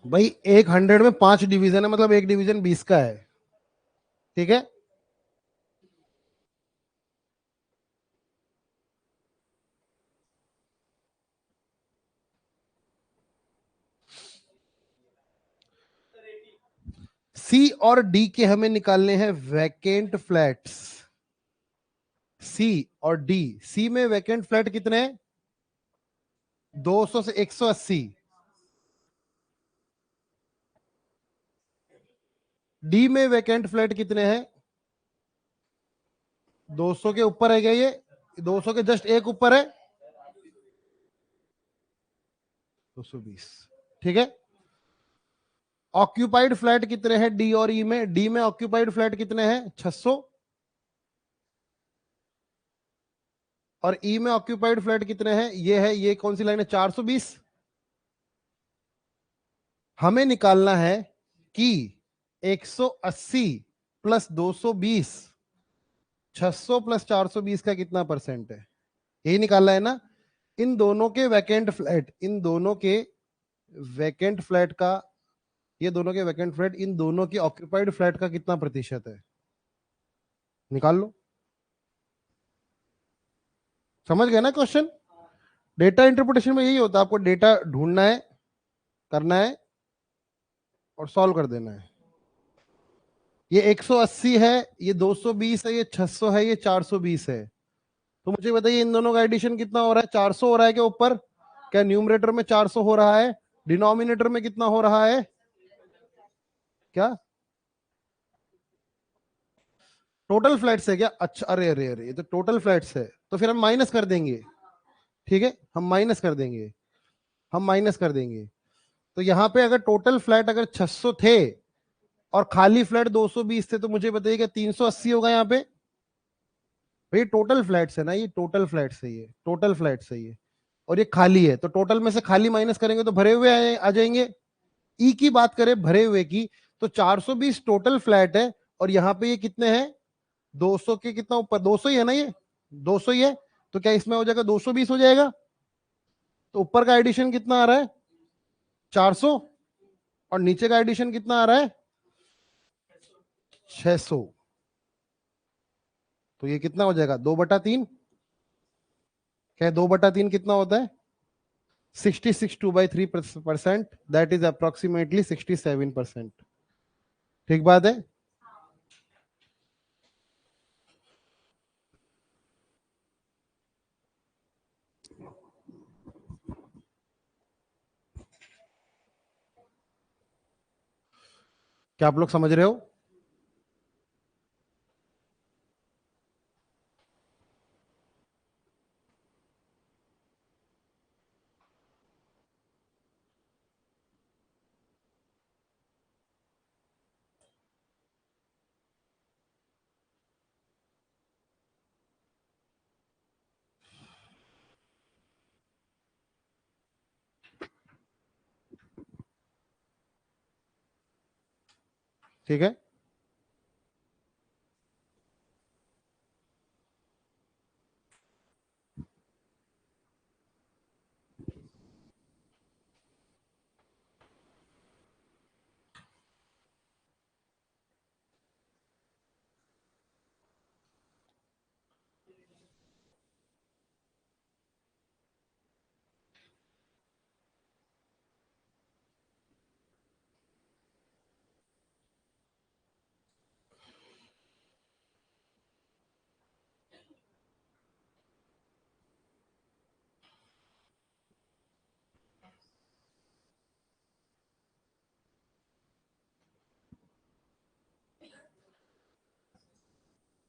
Speaker 1: भाई 100 में 5 डिवीजन है, मतलब एक डिवीजन 20 का है। ठीक है, सी और डी के हमें निकालने हैं वैकेंट फ्लैट्स। सी और डी, सी में वैकेंट फ्लैट कितने हैं? 200 से 180। डी में वैकेंट फ्लैट कितने हैं? 200 के ऊपर है क्या ये? 200 के जस्ट एक ऊपर है, 220। ठीक है, ऑक्यूपाइड फ्लैट कितने हैं डी और ई में? डी में ऑक्यूपाइड फ्लैट कितने हैं? 600। और ई में ऑक्यूपाइड फ्लैट कितने हैं, ये है, ये कौन सी लाइन है, 420। हमें निकालना है कि 180 प्लस 220, 600 प्लस 420 का कितना परसेंट है, यही निकालना है ना। इन दोनों के वैकेंट फ्लैट, इन दोनों के वैकेंट फ्लैट का, ये दोनों के वैकेंट फ्लैट, इन दोनों के ऑक्यूपाइड फ्लैट का कितना प्रतिशत है, निकाल लो। समझ गए ना क्वेश्चन। डेटा इंटरप्रिटेशन में यही होता है, आपको डेटा ढूंढना है, करना है और सॉल्व कर देना है। ये 180 है, ये 220 है, ये 600 है, ये 420 है। तो मुझे बताइए इन दोनों का एडिशन कितना हो रहा है, 400 हो रहा है क्या ऊपर, क्या न्यूमरेटर में 400 हो रहा है, डिनोमिनेटर में कितना हो रहा है, क्या टोटल फ्लैट्स है क्या, अच्छा, अरे अरे अरे, ये तो टोटल फ्लैट्स है, तो फिर हम माइनस कर देंगे। ठीक है, हम माइनस कर देंगे, हम माइनस कर देंगे। तो यहां पे अगर टोटल फ्लैट अगर 600 थे और खाली फ्लैट 220 थे, तो मुझे बताइए 380 होगा यहाँ पे। भाई टोटल फ्लैट्स है ना, ये टोटल फ्लैट्स है, ये टोटल फ्लैट्स है ये, और ये खाली है, तो टोटल में से खाली माइनस करेंगे तो भरे हुए आ जाएंगे। ई की बात करें भरे हुए की, तो 420 टोटल फ्लैट है, और यहाँ पे ये कितने हैं, 200 के कितना ऊपर, 200 ही है ना, ये 200 ही है, तो क्या इसमें हो जाएगा 220 हो जाएगा। तो ऊपर का एडिशन कितना आ रहा है, 400, और नीचे का एडिशन कितना आ रहा है, 600। तो ये कितना हो जाएगा, 2/3। क्या 2/3 कितना होता है, 66 2/3%, दैट इज अप्रोक्सीमेटली 67%। ठीक बात है। क्या आप लोग समझ रहे हो। ठीक है,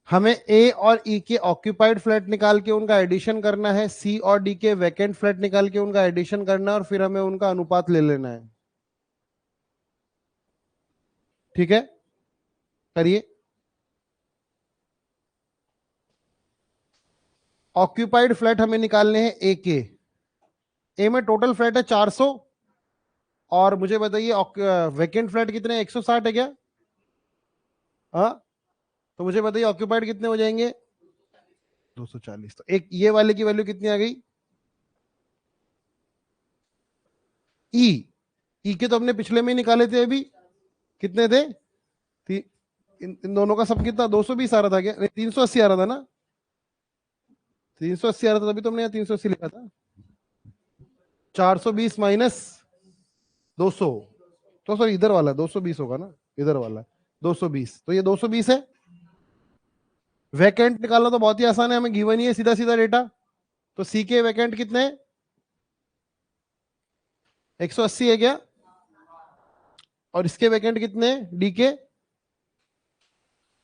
Speaker 1: हमें ए और ई के ऑक्यूपाइड फ्लैट निकाल के उनका एडिशन करना है, सी और डी के वैकेंट फ्लैट निकाल के उनका एडिशन करना है, और फिर हमें उनका अनुपात ले लेना है। ठीक है, करिए। ऑक्यूपाइड फ्लैट हमें निकालने हैं ए के। ए में टोटल फ्लैट है 400, और मुझे बताइए वैकेंट फ्लैट कितने, 160 है क्या, हाँ। तो मुझे बताइए ऑक्यूपाइड कितने हो जाएंगे, 240। तो एक ये वाले की वैल्यू कितनी आ गई, ई, ई के तो हमने पिछले में ही निकाले थे अभी, कितने थे, इन दोनों का सब कितना, 220 आ रहा था क्या, नहीं 380 आ रहा था ना, 380 आ रहा था, तभी तो हमने यहाँ 380 लिखा था। 420 माइनस 200, तो सर इधर वाला 220 होगा ना, इधर वाला 220, तो ये 220 है। वैकेंट निकालना तो बहुत ही आसान है, हमें गिवन ही है सीधा सीधा डेटा। तो सी के वैकेंट कितने हैं, 180 है क्या, और इसके वैकेंट कितने हैं, डी के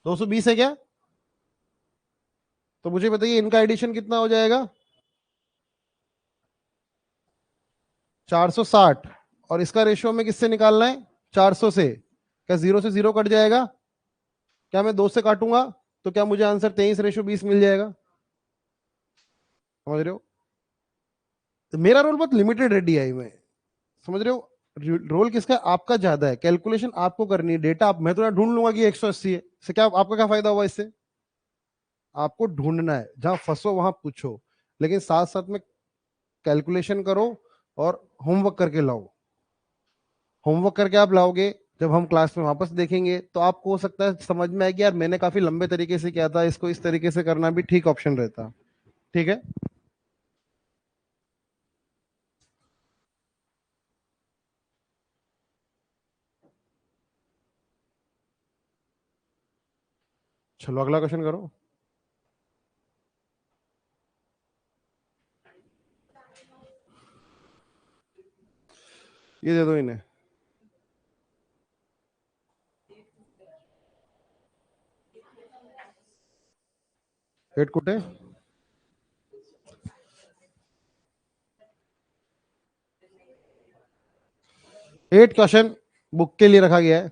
Speaker 1: 220 है क्या। तो मुझे बताइए इनका एडिशन कितना हो जाएगा, 460, और इसका रेशियो में किससे निकालना है, 400 से। क्या 0 से 0 कट जाएगा, क्या मैं 2 से काटूंगा, तो क्या मुझे आंसर 23/20 मिल जाएगा। समझ रहे हो? तो मेरा रोल बहुत लिमिटेड है डीआई में, समझ रहे हो? रोल किसका है? आपका ज्यादा है, कैलकुलेशन आपको करनी है, डेटा आप, मैं तो यहाँ ढूंढ लूंगा कि 180 है, इससे क्या आपका क्या फायदा हुआ इससे? आपको ढूंढना है, जहां फंसो वहां पूछो, लेकिन साथ साथ में कैलकुलेशन करो और होमवर्क करके लाओ। होमवर्क करके आप लाओगे, जब हम क्लास में वापस देखेंगे तो आपको हो सकता है समझ में आए कि यार मैंने काफी लंबे तरीके से किया था, इसको इस तरीके से करना भी ठीक ऑप्शन रहता। ठीक है। चलो अगला क्वेश्चन करो। ये दे दो इन्हें। 8 कुटे। 8 क्वेश्चन बुक के लिए रखा गया है।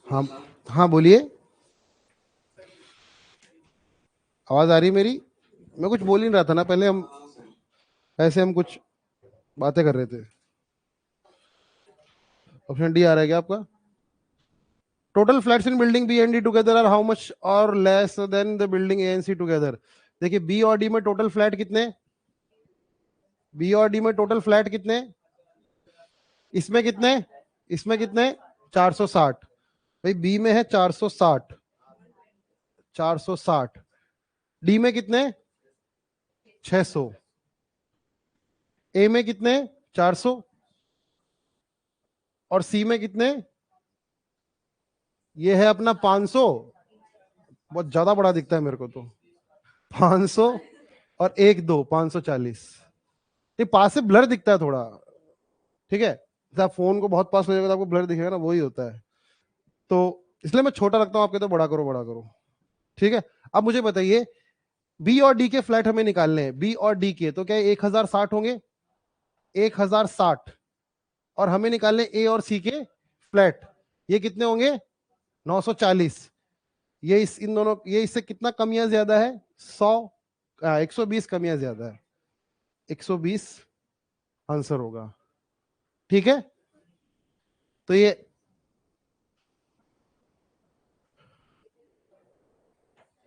Speaker 1: हाँ हाँ बोलिए, आवाज आ रही है मेरी? मैं कुछ बोल ही नहीं रहा था ना पहले, हम ऐसे हम कुछ बातें कर रहे थे। ऑप्शन डी आ रहा है क्या आपका? Total flats in building B and D together are how much और less than the building A and C together. देखिए बी और डी में टोटल फ्लैट कितने, बी और डी में टोटल फ्लैट कितने, इसमें कितने, इसमें कितने, 460। भाई बी में है 460, 460। डी में कितने, 600। ए में कितने, 400। और सी में कितने, ये है अपना 500। बहुत ज्यादा बड़ा दिखता है मेरे को तो। 500 और एक दो 540। ये पास से ब्लर दिखता है थोड़ा, ठीक है, जैसे आप फोन को बहुत पास ले जाएगा तो आपको ब्लर दिखेगा ना, वही होता है। तो इसलिए मैं छोटा रखता हूँ, आप कहते हो बड़ा करो बड़ा करो, ठीक है। अब मुझे बताइए, बी और डी के फ्लैट हमें निकालने हैं, बी और डी के, तो क्या 1060 होंगे, 1060। और हमें निकालने ए और सी के फ्लैट, ये कितने होंगे, 940। ये इस इन दोनों, ये इससे कितना कम या ज्यादा है, 100, 120 कम या ज्यादा है, 120 आंसर होगा, ठीक है। तो ये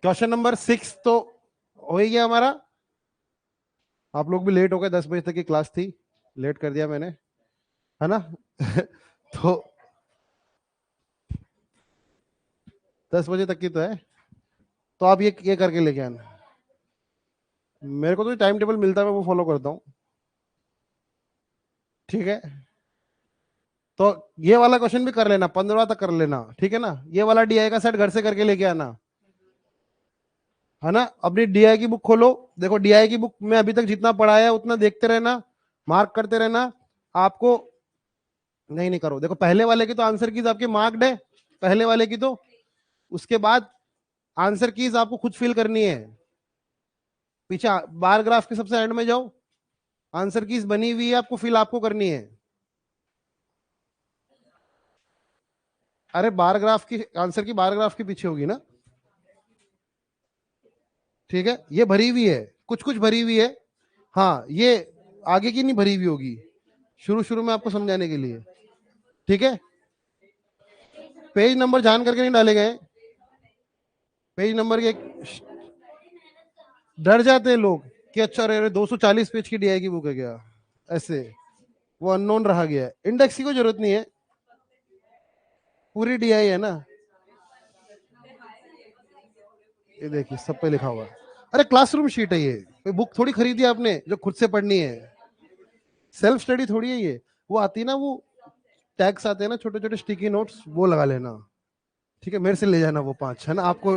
Speaker 1: क्वेश्चन नंबर 6 तो हो ही गया हमारा। आप लोग भी लेट हो गए, 10 बजे तक की क्लास थी, लेट कर दिया मैंने, है ना। तो 10 बजे तक की तो है, तो आप ये करके लेके आना। मेरे को तो टाइम टेबल मिलता है, मैं वो फॉलो करता हूँ, ठीक है। तो ये वाला क्वेश्चन भी कर लेना, 15 तक कर लेना, ठीक है ना। ये वाला डीआई का सेट घर से करके लेके आना, है ना। अपनी डीआई की बुक खोलो, देखो डीआई की बुक में अभी तक जितना पढ़ाया है उतना देखते रहना, मार्क करते रहना आपको। नहीं नहीं करो, देखो पहले वाले की तो आंसर कीज आपके मार्क्ड है, पहले वाले की तो, उसके बाद आंसर कीज आपको खुद फिल करनी है। पीछे बार ग्राफ के सबसे एंड में जाओ, आंसर कीज बनी हुई है, आपको फिल आपको करनी है। अरे बार ग्राफ की आंसर की बार ग्राफ के पीछे होगी ना, ठीक है। ये भरी हुई है, कुछ कुछ भरी हुई है, हाँ ये आगे की नहीं भरी हुई होगी, शुरू शुरू में आपको समझाने के लिए, ठीक है। पेज नंबर जान करके नहीं डाले गए, पेज नंबर के डर जाते हैं लोग कि अच्छा अरे 240 पेज की डीआई की बुक है क्या, ऐसे वो अननोन रहा गया है। इंडेक्स की कोई जरूरत नहीं है, पूरी डीआई है ना। ये देखिए सब पे लिखा हुआ है, अरे क्लासरूम शीट है ये, कोई बुक थोड़ी खरीदी है आपने जो खुद से पढ़नी है, सेल्फ स्टडी थोड़ी है ये। वो आती है ना, वो टैग्स आते हैं ना छोटे छोटे स्टिकी नोट्स, वो लगा लेना, ठीक है। मेरे से ले जाना वो 5, है ना आपको,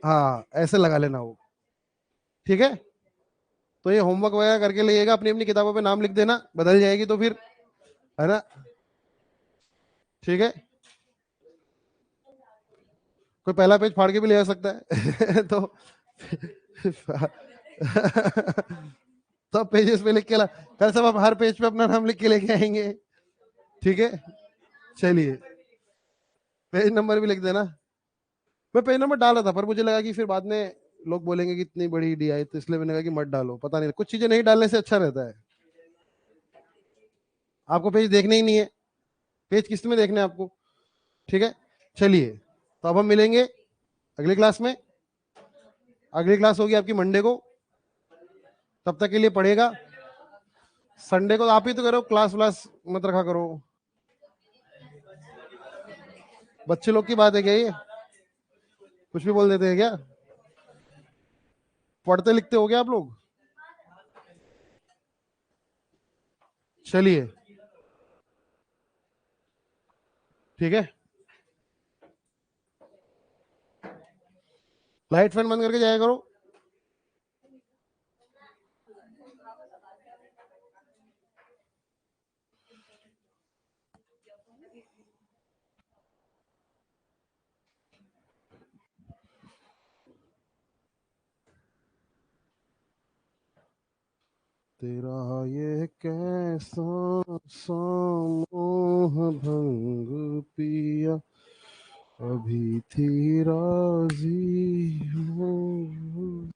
Speaker 1: हाँ ऐसे लगा लेना वो, ठीक है। तो ये होमवर्क वगैरह करके लेगा, अपनी अपनी किताबों पे नाम लिख देना, बदल जाएगी तो फिर, है ना, ठीक है। कोई पहला पेज फाड़ के भी ले आ सकता है तो सब पेजेस पे लिख के ला, कल सब आप हर पेज पे अपना नाम लिख के लेके आएंगे, ठीक है। चलिए पेज नंबर भी लिख देना। मैं पेज नंबर डाल रहा था पर मुझे लगा कि फिर बाद में लोग बोलेंगे कि इतनी बड़ी डी आई, तो इसलिए मैंने कहा कि मत डालो, पता नहीं कुछ चीजें नहीं डालने से अच्छा रहता है। आपको पेज देखने ही नहीं है, पेज किस में देखने हैं आपको, ठीक है। चलिए तो अब हम मिलेंगे अगली क्लास में, अगली क्लास होगी आपकी मंडे को, तब तक के लिए पढ़ेगा। संडे को तो आप ही तो करो क्लास व्लास, मत रखा करो, बच्चे लोग की बात है क्या ये, कुछ भी बोल देते हैं क्या, पढ़ते लिखते हो गया आप लोग। चलिए ठीक है, लाइट फैन बंद करके जाया करो। तेरा ये कैसा सा मोह भंग पिया, अभी थी राजी हूँ